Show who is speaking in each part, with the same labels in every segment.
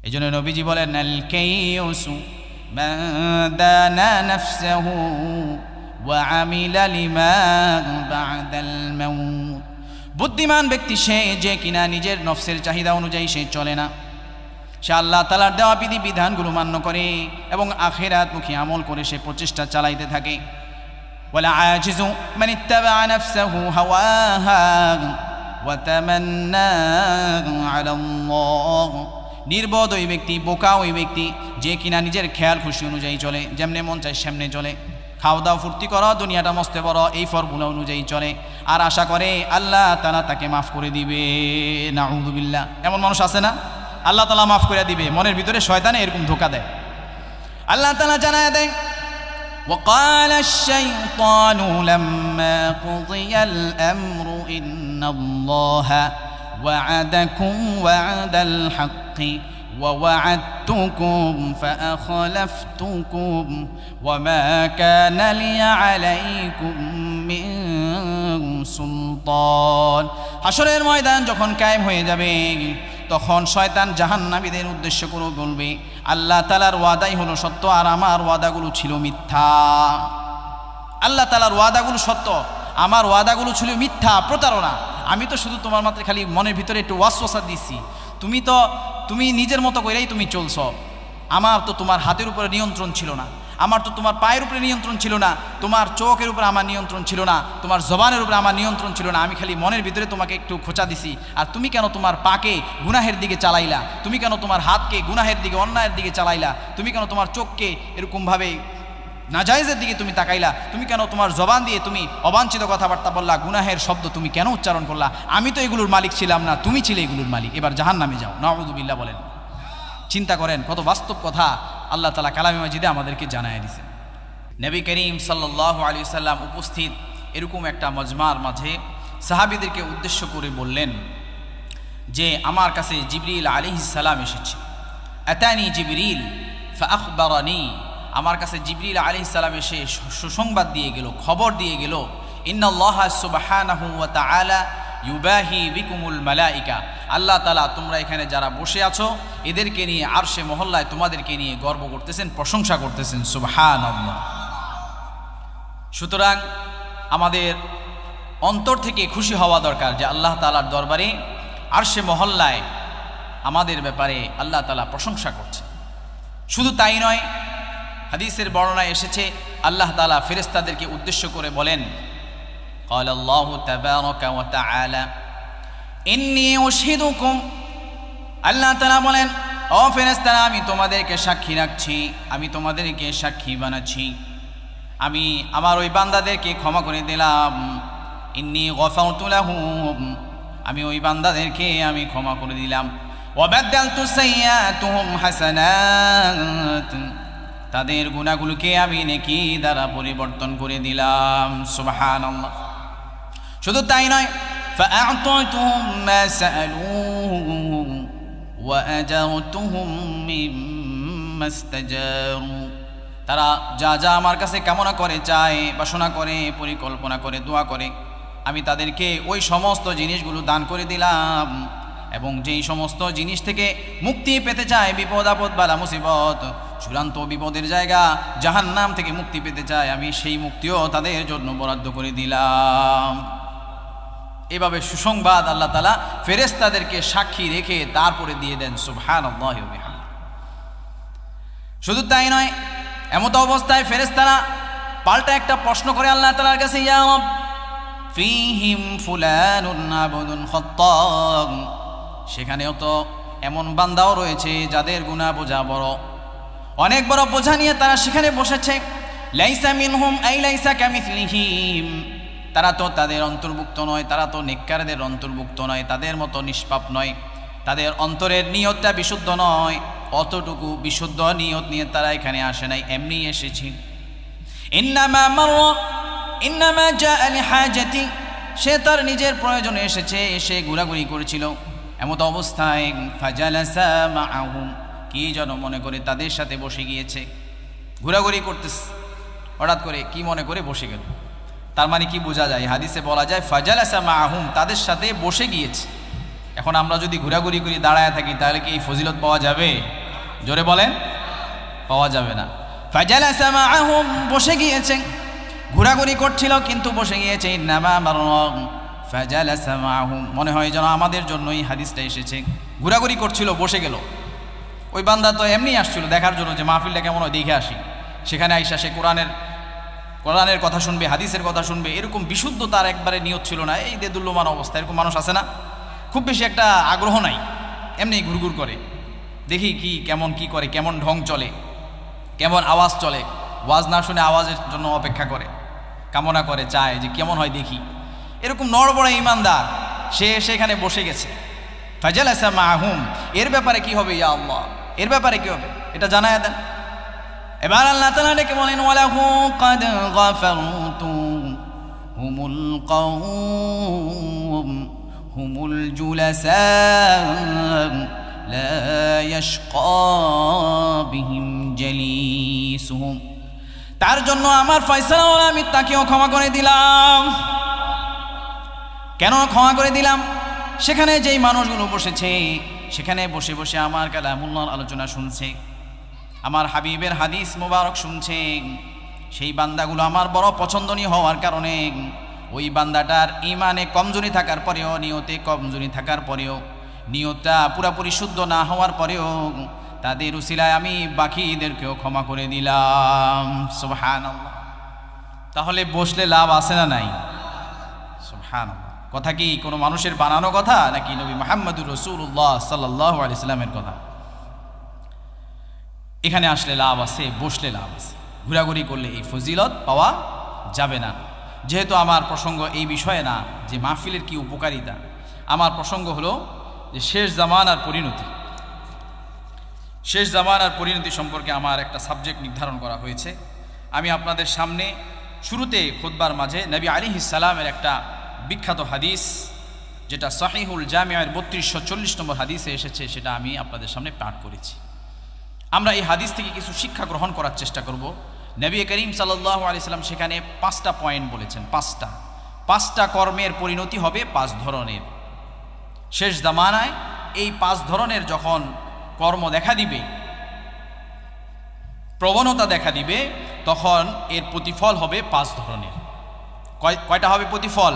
Speaker 1: এই জন্য নবীজি বলেন, আল কাইয়ুসু মান দানা নাফসাহু ওয়া আমিলা লিমা বা'দাল মাউত। বুদ্ধিমান ব্যক্তি সে যে কিনা নিজের নফসের চাহিদা অনুযায়ী সে চলে না, সে আল্লাহ তাআলার দেওয়া বিধিবিধানগুলো মান্য করে এবং আখিরাতমুখী আমল করে সে প্রচেষ্টা চালাইতে থাকে। ওয়ালা আজিজু মান ইত্তাবা নাফসাহু হাওয়াহা ওয়া তামান্না আলা আল্লাহ। নির্বোধ ওই ব্যক্তি, বোকা ওই ব্যক্তি যে কিনা নিজের খেয়াল খুশি অনুযায়ী চলে, যেমনে মন চায় সেমনে চলে, খাওয়া দাওয়া ফুর্তি করো, দুনিয়াটা মস্তে বড়, এই ফর্মুলা অনুযায়ী চলে আর আশা করে আল্লাহ তাআলা তাকে মাফ করে দিবে। নাউযুবিল্লাহ, এমন মানুষ আছে না? আল্লাহ তাআলা মাফ করে দিবে, মনের ভিতরে শয়তানে এরকম ধোঁকা দেয়। আল্লাহ তাআলা জানায় দেয়, وقال الشيطان لما قضي الأمر إن الله وعدكم وعد الحق ووعدتكم فأخلفتكم وما كان لي عليكم من سلطان। হাশরের ময়দান যখন কায়েম হয়ে যাবে তখন শয়তান জাহান্নামীদের উদ্দেশ্য করে বলবে, আল্লাহ তাআলার ওয়াদাই হলো সত্য আর আমার ওয়াদাগুলো ছিল মিথ্যা। আল্লাহ তাআলার ওয়াদাগুলো সত্য, আমার ওয়াদাগুলো ছিল মিথ্যা, প্রতারণা। আমি তো শুধু তোমার মাত্র খালি মনের ভিতরে একটু ওয়াসওয়াসা দিছি, তুমি নিজের মতো করেই তুমি চলছো। আমার তো তোমার হাতের উপরে নিয়ন্ত্রণ ছিল না, আমার তো তোমার পায়ের উপরে নিয়ন্ত্রণ ছিল না, তোমার চোখের উপরে আমার নিয়ন্ত্রণ ছিল না, তোমার জবানের উপরে আমার নিয়ন্ত্রণ ছিল না। আমি খালি মনের ভিতরে তোমাকে একটু খোঁচা দিছি, আর তুমি কেন তোমার পাকে গুনাহের দিকে চালাইলা? তুমি কেন তোমার হাতকে গুনাহের দিকে, অন্যায়ের দিকে চালাইলা? তুমি কেন তোমার চোখকে এরকমভাবে নাজায়েজের দিকে তুমি তাকাইলা? তুমি কেন তোমার জবান দিয়ে তুমি অবাঞ্ছিত কথাবার্তা বললা, গুনাহের শব্দ তুমি কেন উচ্চারণ করলা? আমি তো এগুলোর মালিক ছিলাম না, তুমি ছিলে এগুলোর মালিক, এবার জাহান্নামে যাও। নাউযুবিল্লাহ বলেন। চিন্তা করেন কত বাস্তব কথা আল্লাহ তাআলা কালামে মাজিদে আমাদেরকে জানায় দিয়েছেন। নবী করিম সাল্লাল্লাহু আলাইহি সাল্লাম উপস্থিত এরকম একটা মজমার মাঝে সাহাবীদেরকে উদ্দেশ্য করে বললেন যে, আমার কাছে জিবরিল আলাইহিস সালাম এসেছে। আতানি জিবরিল ফাআখবারানি, আমার কাছে জিবরিল আলাইহিস সালাম এসে সুসংবাদ দিয়ে গেল, খবর দিয়ে গেল, ইন্নাল্লাহা সুবহানাহু ওয়া তাআলা ইউবাহি বিকুমুল মালাইকা, আল্লাহ তাআলা তোমরা এখানে যারা বসে আছো এদেরকে নিয়ে আরশে মহল্লায় তোমাদেরকে নিয়ে গর্ব করতেছেন, প্রশংসা করতেছেন। সুবহানাল্লাহ। সুতরাং আমাদের অন্তর থেকে খুশি হওয়া দরকার যে আল্লাহ তাআলার দরবারে আরশে মহল্লায় আমাদের ব্যাপারে আল্লাহ তাআলা প্রশংসা করছে। শুধু তাই নয়, হাদিসের বর্ণনায় এসেছে আল্লাহ তাআলা ফেরেশতাদেরকে উদ্দেশ্য করে বলেন, قال الله تبارك وتعالى إني أشهدكم, আল্লাহ তাআলা বলেন, ও ফেরেশতারা আমি তোমাদেরকে সাক্ষী রাখছি, আমি তোমাদেরকে সাক্ষী বানাচ্ছি, আমি আমার ওই বান্দাদেরকে ক্ষমা করে দিলাম। ইন্নী গফারতু লাহুম, আমি ওই বান্দাদেরকে আমি ক্ষমা করে দিলাম। ওয়াবাদদালতু সাইয়্যাতুহুম হাসানাত, তাদের গুনাহগুলোকে আমি নেকি দ্বারা পরিবর্তন করে দিলাম। সুবহানাল্লাহ। শুধু তাই নয়, ফাআ'তাইতুহুম মা সাআলুহু ওয়া আজারতুহুম মিম্মা ইসতাজারু, তারা যা যা আমার কাছে কামনা করে, চায়, বাসনা করে, পরিকল্পনা করে, দোয়া করে, আমি তাদেরকে ওই সমস্ত জিনিসগুলো দান করে দিলাম। এবং যেই সমস্ত জিনিস থেকে মুক্তি পেতে চায়, বিপদ আপদ বালা মুসিবত, চূড়ান্ত বিপদের জায়গা জাহান্নাম থেকে মুক্তি পেতে চায়, আমি সেই মুক্তিও তাদের জন্য বরাদ্দ করে দিলাম। এভাবে সুসংবাদ আল্লাহ তাআলা ফেরেশতাদেরকে সাক্ষী রেখে তারপরে দিয়ে দেন। সুবহানাল্লাহি ওয়া বিহামদিহি। শুধু তাই নয়, এমত অবস্থায় ফেরেশতারা পাল্টা একটা প্রশ্ন করে আল্লাহ তাআলার কাছে, ইয়া রব ফীহিম ফুলানুন আবদুন খাত্তাব, সেখানেও তো এমন বান্দাও রয়েছে যাদের গুনাহ বোঝা বড়, অনেক বড় বোঝা নিয়ে তারা সেখানে বসেছে। লাইসা মিনহুম আই লাইসা কামিসলিহিম, তারা তো তাদের অন্তর্ভুক্ত নয়, তারা তো নেককারদের অন্তর্ভুক্ত নয়, তাদের মতো নিষ্পাপ নয়, তাদের অন্তরের নিয়তটা বিশুদ্ধ নয়, অতটুকু বিশুদ্ধ নিয়ত নিয়ে তারা এখানে আসে নাই, এমনি এসেছে। ইন্নামা মাররা ইন্নামা জাআ লিহাজাতি, সে তার নিজের প্রয়োজনে এসেছে, সে ঘোরাঘুরি করেছিল। এমত অবস্থায় ফাজালাসা মাআহুম, কি যেন মনে করে তাদের সাথে বসে গিয়েছে, ঘোরাঘুরি করতেছে, হঠাৎ করে কি মনে করে বসে গেল। তার মানে কি বোঝা যায়? হাদিসে বলা যায় ফাজালাসা মাআহুম, তাদের সাথে বসে গিয়েছে। এখন আমরা যদি ঘোরাঘুরি করে দাঁড়ায় থাকি তাহলে কি এই ফজিলত পাওয়া যাবে? জোরে বলেন, পাওয়া যাবে না। ফাজালাসা মাআহুম, বসে গিয়েছে, ঘোরাঘুরি করছিল কিন্তু বসে গিয়েছে। ইন্নামা মাররাম ফাজালাসা মাআহুম, মনে হয় যেন আমাদের জন্য এই হাদিসটা এসেছে। ঘোরাঘুরি করছিল, বসে গেল। ওই বান্দা তো এমনি আসছিল দেখার জন্য যে মাহফিলটা কেমন হয় দেখে আসি। সেখানে আইসা সে কোরআনের কথা শুনবে, হাদিসের কথা শুনবে, এরকম বিশুদ্ধ তার একবারে নিয়ত ছিল না। এই দেদুল্যমান অবস্থা, এরকম মানুষ আছে না? খুব বেশি একটা আগ্রহ নাই, এমনি ঘুরঘুর করে, দেখি কি কেমন কি করে, কেমন ঢং চলে, কেমন আওয়াজ চলে। ওয়াজ না শুনে আওয়াজের জন্য অপেক্ষা করে, কামনা করে, চায় যে কেমন হয় দেখি। এরকম নড়বড়ে ইমানদার সে সেখানে বসে গেছে। ফাজালাসা মাআহুম, এর ব্যাপারে কি হবে? ইয়া আল্লাহ, এর ব্যাপারে কি হবে এটা জানায়া দেন। এবার আল্লাহ তাআলা ডেকে বলেন, ওয়ালাহু ক্বাদ গাফারতু হুমুল কওম হুমুল জুলাসা লা ইয়াশকা বিহিম জালিসুহুম, তার জন্য আমার ফয়সালা হলো আমি তাকেও ক্ষমা করে দিলাম। কেন ক্ষমা করে দিলাম? সেখানে যেই মানুষগুলো বসেছে, সেখানে বসে বসে আমার কালামুল্লাহর আলোচনা শুনছে, আমার হাবিবের হাদিস মোবারক শুনছে, সেই বান্দাগুলো আমার বড় পছন্দনীয় হওয়ার কারণে ওই বান্দাটার ইমানে কমজোরি থাকার পরেও, নিয়তে কমজোরি থাকার পরেও, নিয়তটা পুরাপুরি শুদ্ধ না হওয়ার পরেও তাদের উসিলায় আমি বাকিদেরকেও ক্ষমা করে দিলাম। সুবহানাল্লাহ। তাহলে বসলে লাভ আছে না নাই? সুবহানাল্লাহ। কথা কি কোনো মানুষের বানানো কথা নাকি নবী মুহাম্মদুর রাসূলুল্লাহ সাল্লাল্লাহু আলাইহি সাল্লামের কথা? এখানে আসলে লাভ আছে, বসলে লাভ আছে। ঘোরাঘুরি করলে এই ফজিলত পাওয়া যাবে না। যেহেতু আমার প্রসঙ্গ এই বিষয়ে না যে মাহফিলের কি উপকারিতা, আমার প্রসঙ্গ হলো যে শেষ জামানার পরিণতি। শেষ জামানার পরিণতি সম্পর্কে আমার একটা সাবজেক্ট নির্ধারণ করা হয়েছে। আমি আপনাদের সামনে শুরুতে খুতবার মাঝে নবী আলাইহিস সালামের একটা বিখ্যাত হাদিস, যেটা সহিহুল জামিআর 3240 নম্বর হাদিসে এসেছে, সেটা আমি আপনাদের সামনে পাঠ করেছি। আমরা এই হাদিস থেকে কিছু শিক্ষা গ্রহণ করার চেষ্টা করব। নবী করিম সাল্লাল্লাহু আলাইহি সাল্লাম সেখানে 5টা পয়েন্ট বলেছেন। 5টা কর্মের পরিণতি হবে 5 ধরনের। শেষ জামানায় এই 5 ধরনের যখন কর্ম দেখা দিবে, প্রবণতা দেখা দিবে, তখন এর প্রতিফল হবে 5 ধরনের। কয়টা হবে প্রতিফল?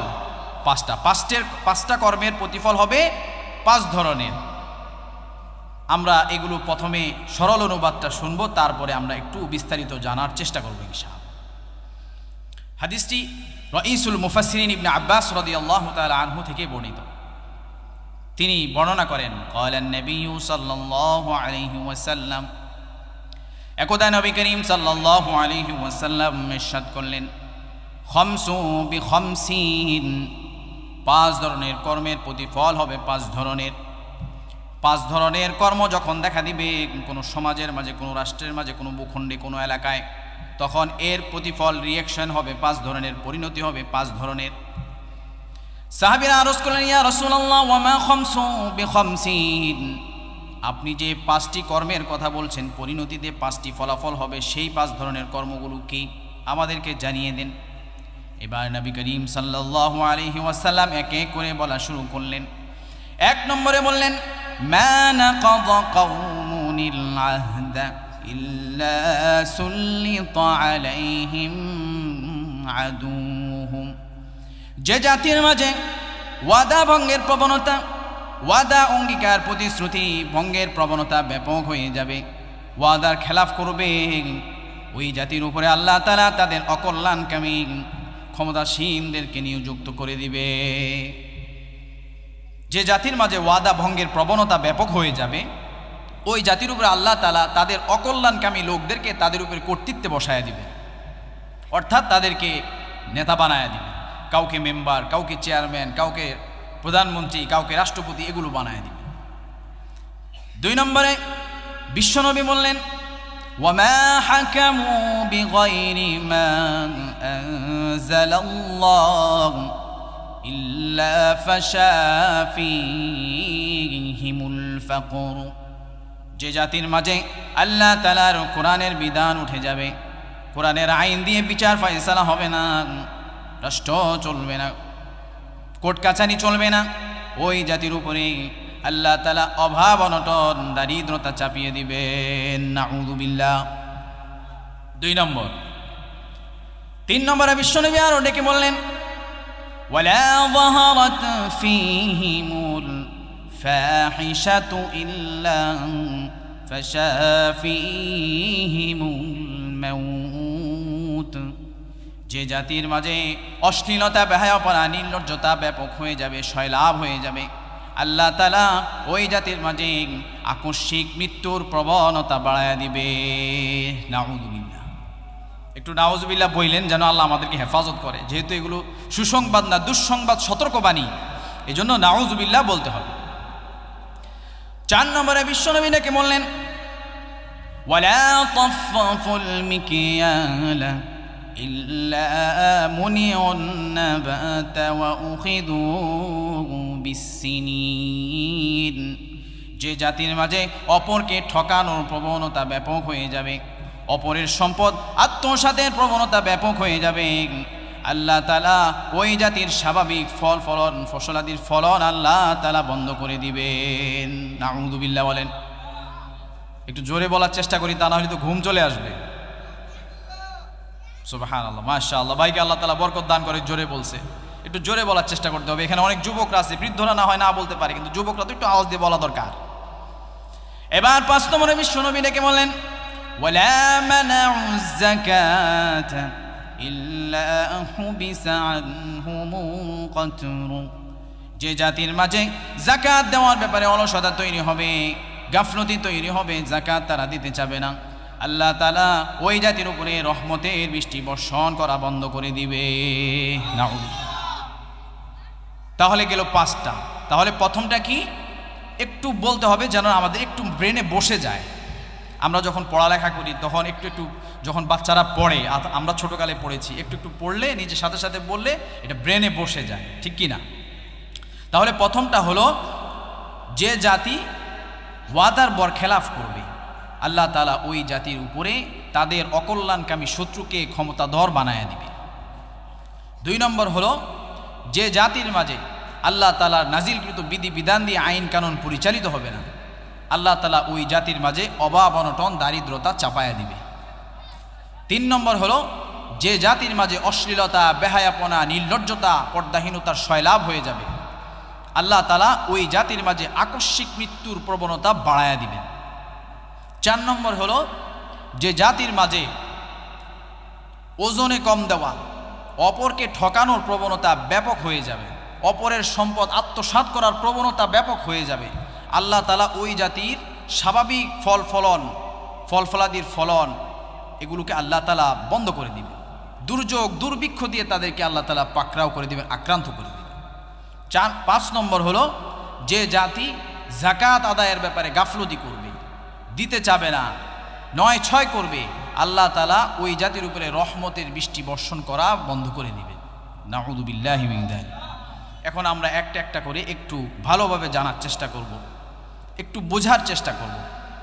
Speaker 1: 5টা। 5টা কর্মের প্রতিফল হবে 5 ধরনের। আমরা এগুলো প্রথমে সরল অনুবাদটা শুনবো, তারপরে আমরা একটু বিস্তারিত জানার চেষ্টা করব ইনশাআল্লাহ। হাদিসটি রাইসুল মুফাসসিরিন ইবনে আব্বাস রাদিয়াল্লাহু তাআলা আনহু থেকে বর্ণিত। তিনি বর্ণনা করেন, ক্বালান নবিয়্যু সাল্লাল্লাহু আলাইহি ওয়াসাল্লাম, একদা নবী করিম সাল্লাল্লাহু আলাইহি ওয়াসাল্লাম ইরশাদ করলেন, খামসু বিখামসিন, 5 ধরনের কর্মের প্রতিফল হবে 5 ধরনের। 5 ধরনের কর্ম যখন দেখা দিবে কোনো সমাজের মাঝে, কোনো রাষ্ট্রের মাঝে, কোনো ভূখণ্ডে, কোনো এলাকায়, তখন এর প্রতিফল রিঅ্যাকশন হবে 5 ধরনের, পরিণতি হবে 5 ধরনের। সাহাবীরা আরজ করলেন, ইয়া রাসূলুল্লাহ ওয়া মা খামসু বিখামসিন, আপনি যে 5টি কর্মের কথা বলছেন, পরিণতিতে 5টি ফলাফল হবে, সেই 5 ধরনের কর্মগুলো কি আমাদেরকে জানিয়ে দেন। এবার নবী করিম সাল্লাল্লাহু আলাইহি ওয়াসাল্লাম একে করে বলা শুরু করলেন। 1 নম্বরে বললেন, মা নাকাযা কওমুনিল আহদা ইল্লা সুল্লিতা আলাইহিম আদুহুম, যে জাতির মাঝে ওয়াদা ভঙ্গের প্রবণতা, ওয়াদা অঙ্গীকার প্রতিশ্রুতি ভঙ্গের প্রবণতা ব্যাপক হয়ে যাবে, ওয়াদার খেলাফ করবে, ওই জাতির উপরে আল্লাহ তাআলা তাদের অকল্যাণকামী ক্ষমতাসীনদেরকে নিযুক্ত করে দিবে। যে জাতির মাঝে ওয়াদা ভঙ্গের প্রবণতা ব্যাপক হয়ে যাবে, ওই জাতির উপরে আল্লাহ তাআলা তাদের অকল্যাণকামী লোকদেরকে তাদের উপরে কর্তৃত্বে বসায় দিবে, অর্থাৎ তাদেরকে নেতা বানায় দিবে। কাউকে মেম্বার, কাউকে চেয়ারম্যান, কাউকে প্রধানমন্ত্রী, কাউকে রাষ্ট্রপতি, এগুলো বানায় দিবে। 2 নম্বরে বিশ্বনবী বললেন, ওয়ামা হাকামু বিগাইরি মা আনজালাল্লাহ ইল্লা ফাশা ফীহিমুল ফাকর, যে জাতির মাঝে আল্লাহ তাআলার কোরআনের বিধান উঠে যাবে, কোরআনের আইন দিয়ে বিচার ফয়সালা হবে না, রাষ্ট্র চলবে না, কোর্ট কাছারি চলবে না, ওই জাতির উপরে আল্লাহ তাআলা অভাব অনটন দারিদ্রতা চাপিয়ে দিবেন। নাউযুবিল্লাহ। 2 নম্বর। 3 নম্বরে বিশ্বনবী আরো ডেকে বললেন ওয়ালা যাহারাত ফীহিমুল ফাহিশাতু ইল্লা ফাশা ফীহিমুল মাউত। যে জাতির মাঝে অশ্লীলতা, বেহায়াপনা, নির্লজ্জতা ব্যাপক হয়ে যাবে, সয়লাভ হয়ে যাবে, আল্লাহ তাআলা ওই জাতির মাঝে আকস্মিক মৃত্যুর প্রবণতা বাড়ায়া দিবে। নাউযুবিল্লাহ। একটু নাউযুবিল্লাহ বললেন যেন আল্লাহ আমাদেরকে হেফাজত করে, যেহেতু এগুলো সুসংবাদ না, দুঃসংবাদ, সতর্কবাণী, এই জন্য নাউযুবিল্লাহ বলতে হবে। 4 নম্বরে বিশ্বনবী নাকি বললেন ওয়ালা তাফফুল মিকিয়ালা ইল্লা মুনিউন নাবাতা ওয়া উখিযু বিসসিনিন। যে জাতির মাঝে অপরকে ঠকানোর প্রবণতা ব্যাপক হয়ে যাবে, অপরের সম্পদ আত্মসাতের প্রবণতা ব্যাপক হয়ে যাবে, আল্লাহ তাআলা ওই জাতির স্বাভাবিক ফসলাদির ফলন আল্লাহ তাআলা বন্ধ করে দিবেন। নাউযুবিল্লাহ বলেন। একটু জোরে বলার চেষ্টা করি, তা না হলে তো ঘুম চলে আসবে। সুবহানাল্লাহ, মাশাআল্লাহ। ভাইকে আল্লাহ তাআলা বরকত দান করে, জোরে বলছে। একটু জোরে বলার চেষ্টা করতে হবে। এখানে অনেক যুবকরা আছে, বৃদ্ধরা না হয় না বলতে পারে, কিন্তু যুবকরা তো একটু আওয়াজ দিয়ে বলা দরকার। এবার 5 নম্বরে বিশ্বনবী ডেকে বলেন ওয়ালা মানাউয যাকাতা ইল্লা হুবিসা আনহুমুল কতর। যে জাতির মাঝে যাকাত দেওয়ার ব্যাপারে অলসতা তৈরি হবে, গাফলতি তৈরি হবে, যাকাত তারা দিতে চাবে না, আল্লাহ তাআলা ওই জাতির উপরে রহমতের বৃষ্টি বর্ষণ করা বন্ধ করে দিবে। নাউযুবিল্লাহ। তাহলে গেল 5টা। তাহলে প্রথমটা কি? একটু বলতে হবে যেন আমাদের একটু ব্রেনে বসে যায়। আমরা যখন পড়ালেখা করি তখন একটু যখন বাচ্চারা পড়ে, আমরা ছোটকালে পড়েছি, একটু পড়লে নিজের সাথে সাথে বললে এটা ব্রেনে বসে যায়, ঠিক কি না? তাহলে প্রথমটা হলো যে জাতি ওয়াদার বরখেলাফ করবে, আল্লাহ তাআলা ওই জাতির উপরে তাদের অকল্যাণকামী শত্রুকে ক্ষমতাধর বানায়া দিবে। 2 নম্বর হলো যে জাতির মাঝে আল্লাহ তাআলার নাজিলকৃত বিধি বিধান দিয়ে আইন কানুন পরিচালিত হবে না, আল্লাহ তাআলা ওই জাতির মাঝে অভাব অনটন দারিদ্রতা চাপায়া দিবে। 3 নম্বর হলো যে জাতির মাঝে অশ্লীলতা, বেহায়াপনা, নির্লজ্জতা, পর্দাহীনতার সয়লাভ হয়ে যাবে, আল্লাহ তাআলা ওই জাতির মাঝে আকস্মিক মৃত্যুর প্রবণতা বাড়ায়া দিবেন। 4 নম্বর হলো যে জাতির মাঝে ওজনে কম দেওয়া, অপরকে ঠকানোর প্রবণতা ব্যাপক হয়ে যাবে, অপরের সম্পদ আত্মসাৎ করার প্রবণতা ব্যাপক হয়ে যাবে, আল্লাহ তাআলা ওই জাতির স্বাভাবিক ফলফলাদির ফলন এগুলোকে আল্লাহ তাআলা বন্ধ করে দিবে। দুর্যোগ, দুর্ভিক্ষ দিয়ে তাদেরকে আল্লাহ তাআলা পাকড়াও করে দিবেন, আক্রান্ত করে দিবেন। 5 নম্বর হলো যে জাতি যাকাত আদায়ের ব্যাপারে গাফলতি করবে, দিতে চাবে না, 9-6 করবে, আল্লাহ তাআলা ওই জাতির উপরে রহমতের বৃষ্টি বর্ষণ করা বন্ধ করে দিবেন। নাউযু বিল্লাহি মিন যালিক। এখন আমরা একটা একটা করে একটু ভালোভাবে জানার চেষ্টা করব, একটু বোঝার চেষ্টা করব।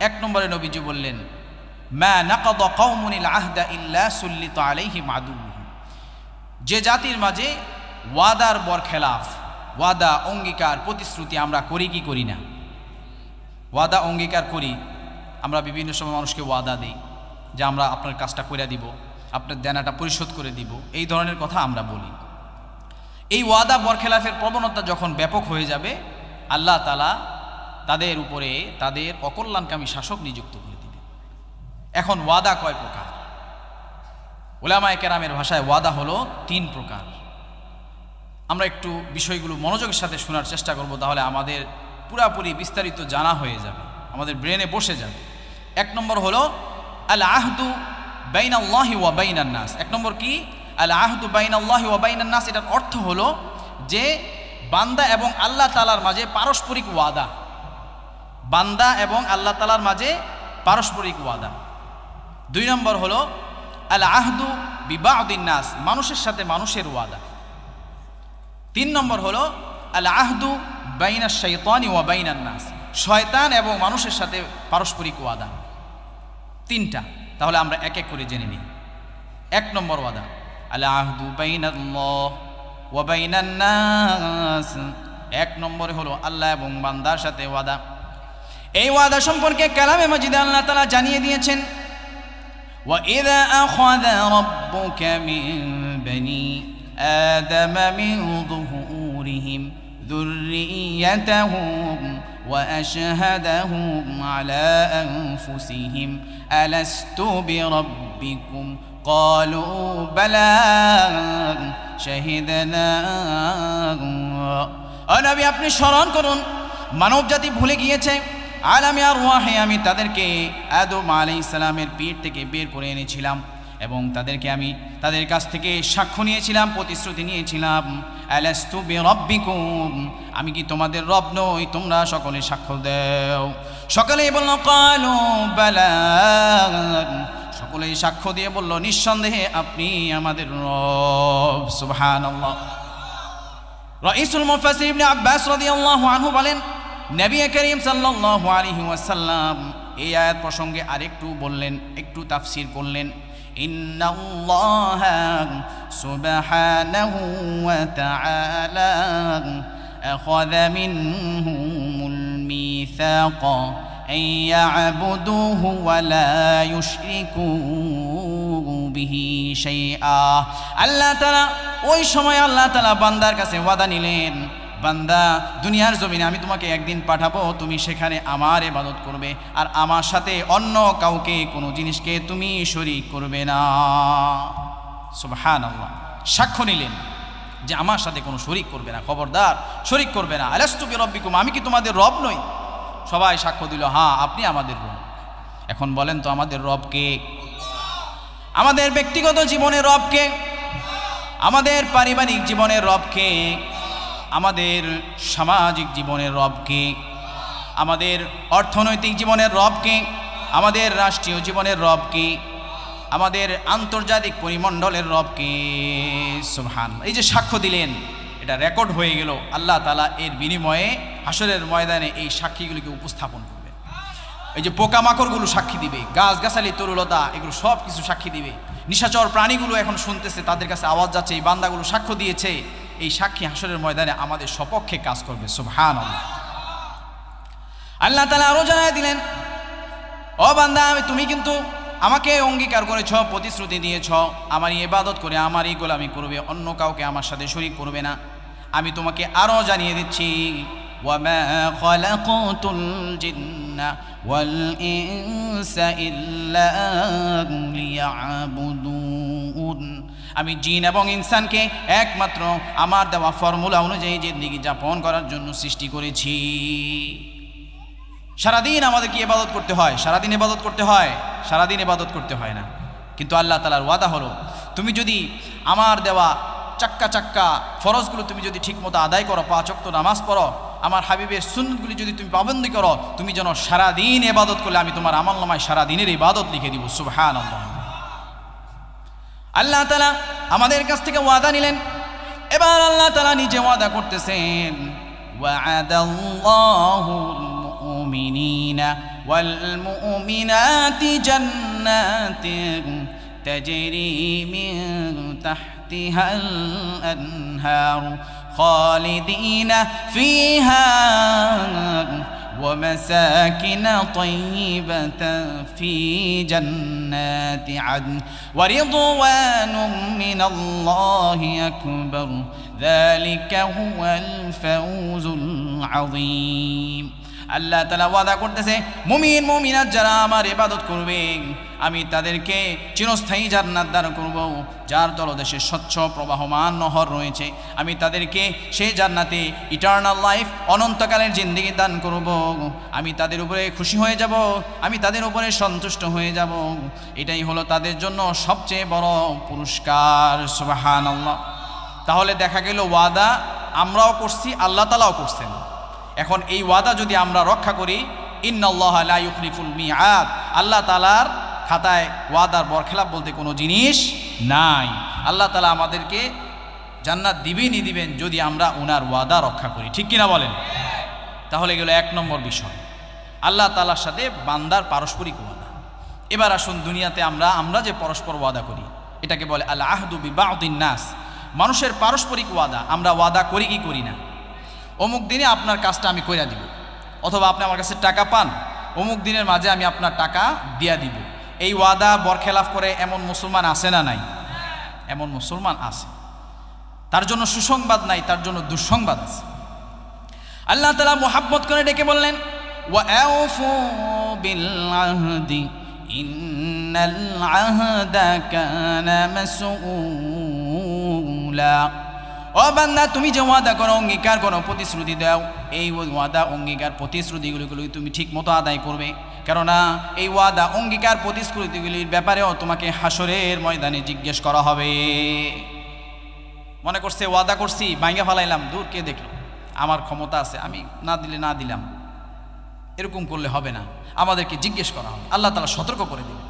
Speaker 1: 1 নম্বরে নবীজি বললেন মা নাকাদা কওমুনিল আহদা ইল্লা সুল্লিত আলাইহিম আদুউহুম। যে জাতির মাঝে ওয়াদার বরখেলাফ, ওয়াদা, অঙ্গীকার, প্রতিশ্রুতি আমরা করি কি করি না? ওয়াদা অঙ্গীকার করি। আমরা বিভিন্ন সময় মানুষকে ওয়াদা দিই যে আমরা আপনার কাজটা করে দিব, আপনার দেনাটা পরিশোধ করে দিব, এই ধরনের কথা আমরা বলি। এই ওয়াদা বরখেলাফের প্রবণতা যখন ব্যাপক হয়ে যাবে, আল্লাহ তাআলা তাদের উপরে তাদের অকল্যাণকামী শাসক নিযুক্ত করে দিবে। এখন ওয়াদা কয় প্রকার? উলামায়ে কেরামের ভাষায় ওয়াদা হলো 3 প্রকার। আমরা একটু বিষয়গুলো মনোযোগের সাথে শোনার চেষ্টা করব, তাহলে আমাদের পুরাপুরি বিস্তারিত জানা হয়ে যাবে, আমাদের ব্রেনে বসে যাবে। 1 নম্বর হলো আল আহদু বাইনাল্লাহি ওয়া বাইনান নাস। 1 নম্বর কি? আল আহদু বাইনাল্লাহি ওয়া বাইনান নাস। এটার অর্থ হলো যে বান্দা এবং আল্লাহ তাআলার মাঝে পারস্পরিক ওয়াদা, বান্দা এবং আল্লাহ তাআলার মাঝে পারস্পরিক ওয়াদা। 2 নম্বর হলো আল আহদু বিবাউদিন নাস, মানুষের সাথে মানুষের ওয়াদা। 3 নম্বর হলো আল আহদু বাইনাশ শাইতানি ওয়া বাইনান নাস, শয়তান এবং মানুষের সাথে পারস্পরিক ওয়াদা। 3টা। তাহলে আমরা এক এক করে জেনে নিই। 1 নম্বর ওয়াদা আল আহদু বাইনাল্লাহ ওয়া বাইনান নাস। এক নম্বরে হলো আল্লাহ এবং বান্দার সাথে ওয়াদা। এই ওয়াদা সম্পর্কে কালামে মাজিদে আল্লাহ তাআলা জানিয়ে দিয়েছেন, وَإِذَا أَخَذَ رَبُّكَ مِن بَنِي آدَمَ مِن ظُهُورِهِمْ ذُرِّيَّتَهُمْ وَأَشْهَدَهُمْ عَلَى أَنفُسِهِمْ أَلَسْتُ بِرَبِّكُمْ قَالُوا بَلَى شَهِدْنَا। ও নবী, আপনি স্মরণ করুন, মানব জাতি ভুলে গিয়েছে, আলামে আরওয়াহে আমি তাদেরকে আদম আলাইহিস সালামের পেট থেকে বের করে এনেছিলাম এবং আমি তাদের কাছ থেকে সাক্ষ্য নিয়েছিলাম, প্রতিশ্রুতি নিয়েছিলাম, আলাস্তু বিরাব্বিকুম, আমি কি তোমাদের রব নই? তোমরা সকলে সাক্ষ্য দাও। সকলেই বলল ক্বালু বালা, সকলেই সাক্ষ্য দিয়ে বলল নিঃসন্দেহে আপনি আমাদের রব। সুবহানাল্লাহ। রাইসুল মুফাসসির ইবনে আব্বাস রাদিয়াল্লাহু আনহু বলেন, নবী করিম সাল্লাল্লাহু আলাইহি ওয়াসাল্লাম এই আয়াত প্রসঙ্গে আরেকটু বললেন, একটু তাফসীর করলেন, ইন্নাল্লাহা সুবহানাহু ওয়া তাআলা আখাযা মিনহুমুল মিসাকা আন ইয়া'বুদুহু ওয়া লা ইউশরিকু বিহি শাইআ। আল্লাহ তাআলা ওই সময় আল্লাহ তাআলা বান্দার কাছে ওয়াদা নিলেন, বান্দা, দুনিয়ার জমিনে আমি তোমাকে একদিন পাঠাবো, তুমি সেখানে আমার ইবাদত করবে আর আমার সাথে অন্য কাউকে কোনো জিনিসকে তুমি শরীক করবে না। সুবহানাল্লাহ। সাক্ষ্য নিলেন যে আমার সাথে কোনো শরীক করবে না, খবরদার শরীক করবে না। আলাস্তু বিরাব্বিকুম, আমি কি তোমাদের রব নই? সবাই সাক্ষ্য দিল, হ্যাঁ আপনি আমাদের রব। এখন বলেন তো আমাদের রব কে? আমাদের ব্যক্তিগত জীবনের রব কে? আমাদের পারিবারিক জীবনের রব কে? আমাদের সামাজিক জীবনের রব কে? আমাদের অর্থনৈতিক জীবনের রব কে? আমাদের রাষ্ট্রীয় জীবনের রব কে? আমাদের আন্তর্জাতিক পরিমণ্ডলের রব কে? সুবহানাল্লাহ। এই যে সাক্ষ্য দিলেন, এটা রেকর্ড হয়ে গেল। আল্লাহ তাআলা এর বিনিময়ে হাসরের ময়দানে এই সাক্ষীগুলিকে উপস্থাপন করবে। এই যে পোকামাকড়গুলো সাক্ষী দিবে, গাছগাছালি তরুলতা এগুলো সব কিছু সাক্ষী দিবে, নিশাচর প্রাণীগুলো এখন শুনতেছে, তাদের কাছে আওয়াজ যাচ্ছে, এই বান্দাগুলো সাক্ষ্য দিয়েছে। এই সাক্ষী হাসরের ময়দানে আমাদের সপক্ষে কাজ করবে। সুবহানাল্লাহ। আল্লাহ তাআলা আরো জানায় দিলেন, ও বান্দা, তুমি কিন্তু আমাকে অঙ্গীকার করেছ, প্রতিশ্রুতি দিয়েছ, আমারই ইবাদত করে আমারই গোলামি করবে, অন্য কাউকে আমার সাথে শরীক করবে না। আমি তোমাকে আরো জানিয়ে দিচ্ছি, ওয়ামা খালাকাতুল জিন্না ওয়াল ইনসা ইল্লা লিয়াবুদুন, আমি জিন এবং ইনসানকে একমাত্র আমার দেওয়া ফর্মুলা অনুযায়ী জিন্দেগি যাপন করার জন্য সৃষ্টি করেছি। সারাদিন আমাদের কি ইবাদত করতে হয়? সারাদিন ইবাদত করতে হয়? সারাদিন ইবাদত করতে হয় না। কিন্তু আল্লাহ তাআলার ওয়াদা হলো, তুমি যদি আমার দেওয়া চাক্কা চাক্কা ফরজগুলো তুমি যদি ঠিকমতো আদায় করো, 5 ওয়াক্ত নামাজ পড়ো, আমার হাবিবের সুন্নতগুলি যদি তুমি পাবন্দি করো, তুমি যেন সারাদিন ইবাদত করলে আমি তোমার আমলনামায় সারাদিনের ইবাদত লিখে দিব। সুবহানাল্লাহ। আল্লাহ তাআলা আমাদের কাছ থেকে ওয়াদা নিলেন, এবার আল্লাহ তাআলা নিজে ওয়াদা করতেছেন, ওয়া'আদাল্লাহুল মুমিনিনা ওয়াল মুমিনাতি জান্নাতিন তাজরি মিন তাহতিহাল আনহারু খালিদিনা ফিহা ومساكن طيبة في جنات عدن ورضوان من الله أكبر ذلك هو الفوز العظيم। আল্লাহ তাআলা ওয়াদা করতেছে, মুমিন মুমিনাত যারা আমার ইবাদত করবে আমি তাদেরকে চিরস্থায়ী জান্নাত দান করব, যার তলদেশে স্বচ্ছ প্রবাহমান নহর রয়েছে। আমি তাদেরকে সেই জান্নাতে ইটারনাল লাইফ, অনন্তকালের জিন্দেগি দান করব। আমি তাদের উপরে খুশি হয়ে যাব, আমি তাদের উপরে সন্তুষ্ট হয়ে যাব। এটাই হলো তাদের জন্য সবচেয়ে বড় পুরস্কার। সুবহানাল্লাহ। তাহলে দেখা গেল ওয়াদা আমরাও করছি, আল্লাহ তাআলাও করছেন। এখন এই ওয়াদা যদি আমরা রক্ষা করি, ইন্নাল্লাহা লা ইউখলিফুল মিআদ, আল্লাহ তাআলার খাতায় ওয়াদার বরখেলাপ বলতে কোনো জিনিস নাই। আল্লাহ তাআলা আমাদেরকে জান্নাত দিবেনই দিবেন যদি আমরা ওনার ওয়াদা রক্ষা করি। ঠিক কিনা বলেন? তাহলে গেল 1 নম্বর বিষয়, আল্লাহ তাআলার সাথে বান্দার পারস্পরিক ওয়াদা। এবার আসুন, দুনিয়াতে আমরা যে পরস্পর ওয়াদা করি, এটাকে বলে আল আহদু বিবাউদিন নাস, মানুষের পারস্পরিক ওয়াদা। আমরা ওয়াদা করি কি করি না? অমুক দিনে আপনার কাজটা আমি কইরা দিব, অথবা আপনি আমার কাছে টাকা পান, অমুক দিনের মাঝে আমি আপনার টাকা দিয়া দিব। এই ওয়াদা বরখেলাফ করে এমন মুসলমান আছে না নাই? এমন মুসলমান আছে। তার জন্য সুসংবাদ নাই, তার জন্য দুঃসংবাদ আছে। আল্লাহ তাআলা মুহাব্বত করে ডেকে বললেন, ওয়াউফু বিল আহদি ইন্নাল আহদা কানা মাসউলা। ও বান্দা, তুমি যে ওয়াদা করো, অঙ্গীকার করো, প্রতিশ্রুতি দাও, এই ওয়াদা অঙ্গীকার প্রতিশ্রুতিগুলো তুমি ঠিক মতো আদায় করবে। কেননা এই ওয়াদা অঙ্গীকার প্রতিশ্রুতিগুলির ব্যাপারেও তোমাকে হাসরের ময়দানে জিজ্ঞেস করা হবে। মনে করছে ওয়াদা করছি, ভাঙ্গা ফেলাইলাম, দূর কে দেখলো, আমার ক্ষমতা আছে, আমি না দিলে না দিলাম, এরকম করলে হবে না, আমাদেরকে জিজ্ঞেস করা হবে। আল্লাহ তাআলা সতর্ক করে দিবেন।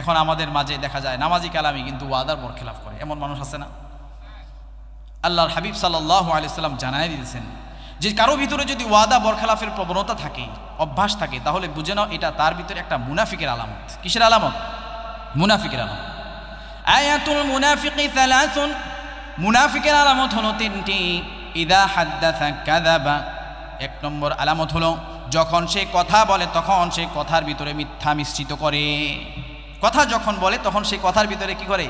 Speaker 1: এখন আমাদের মাঝে দেখা যায় নামাজি কালামি কিন্তু ওয়াদার বরখেলাফ করে, এমন মানুষ আছে না? আল্লাহর হাবিব সাল্লাল্লাহু আলাইহি সাল্লাম জানাই দিয়েছেন যে কারো ভিতরে যদি ওয়াদা বরখেলাফের প্রবণতা থাকে, অভ্যাস থাকে, তাহলে বুঝে নাও এটা তার ভিতরে একটা মুনাফিকের আলামত। কিসের আলামত? মুনাফিকের আলামত। আয়াতুল মুনাফিকি সালাসুন, মুনাফিকের আলামত হলো তিনটি। ইদা হাদ্দাসা কাযাবা, এক নম্বর আলামত হলো যখন সে কথা বলে তখন সে কথার ভিতরে মিথ্যা মিশ্রিত করে। কথা যখন বলে তখন সে কথার ভিতরে কি করে?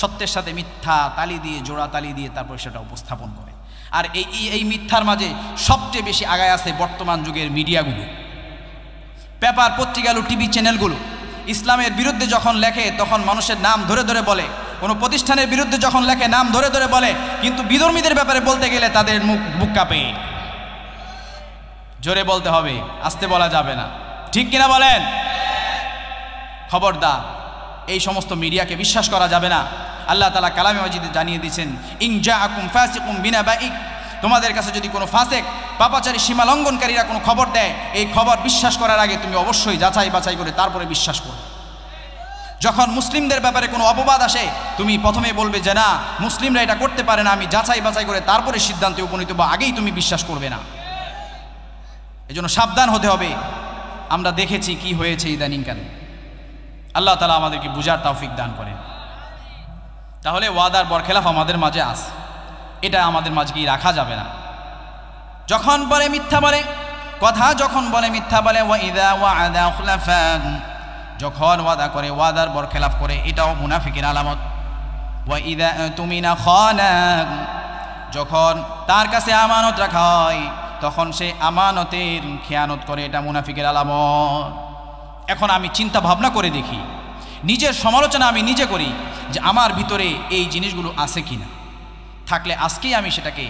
Speaker 1: সত্যের সাথে মিথ্যা তালি দিয়ে, জোড়া তালি দিয়ে তারপর সেটা উপস্থাপন করে। আর এই মিথ্যার মাঝে সবচেয়ে বেশি আগায় আছে বর্তমান যুগের মিডিয়াগুলো, পেপার পত্রিকাগুলো, টিভি চ্যানেলগুলো। ইসলামের বিরুদ্ধে যখন লেখে তখন মানুষের নাম ধরে ধরে বলে, কোনো প্রতিষ্ঠানের বিরুদ্ধে যখন লেখে নাম ধরে ধরে বলে, কিন্তু বিধর্মীদের ব্যাপারে বলতে গেলে তাদের বুক কাঁপে। জোরে বলতে হবে, আস্তে বলা যাবে না, ঠিক কিনা বলেন? খবরদার, এই সমস্ত মিডিয়াকে বিশ্বাস করা যাবে না। আল্লাহ তাআলা কালামে মাজিদে জানিয়ে দিয়েছেন, ইন জাআকুম ফাসিকুম বিনাবাইক, তোমাদের কাছে যদি কোনো ফাসেক, পাপাচারী, সীমা লঙ্ঘনকারীরা কোনো খবর দেয়, এই খবর বিশ্বাস করার আগে তুমি অবশ্যই যাচাই বাছাই করে তারপরে বিশ্বাস করো। যখন মুসলিমদের ব্যাপারে কোনো অপবাদ আসে, তুমি প্রথমে বলবে যে না, মুসলিমরা এটা করতে পারে না, আমি যাচাই বাছাই করে তারপরে সিদ্ধান্তে উপনীত হব, আগেই তুমি বিশ্বাস করবে না। এজন্য সাবধান হতে হবে। আমরা দেখেছি কি হয়েছে ইদানিংকালে। আল্লাহ তাআলা আমাদেরকে বুঝার তৌফিক দান করেন। তাহলে ওয়াদার বরখেলাফ আমাদের মাঝে আছে, এটা আমাদের মাঝে কি রাখা যাবে না। যখন বলে মিথ্যা বলে, কথা যখন বলে মিথ্যা বলে, ওয়া ইযা ওয়া'আদা খুলাফা, যখন ওয়াদা করে ওয়াদার বরখেলাফ করে, এটাও মুনাফিকের আলামত। ওয়া ইযা তুমিনা খানা, যখন তার কাছে আমানত রাখা হয় তখন সে আমানতের খেয়ানত করে, এটা মুনাফিকের আলামত। এখন আমি চিন্তা ভাবনা করে দেখি, নিজের সমালোচনা আমি নিজে করি যে আমার ভিতরে এই জিনিসগুলো আছে কিনা। থাকলে আজকেই আমি সেটাকে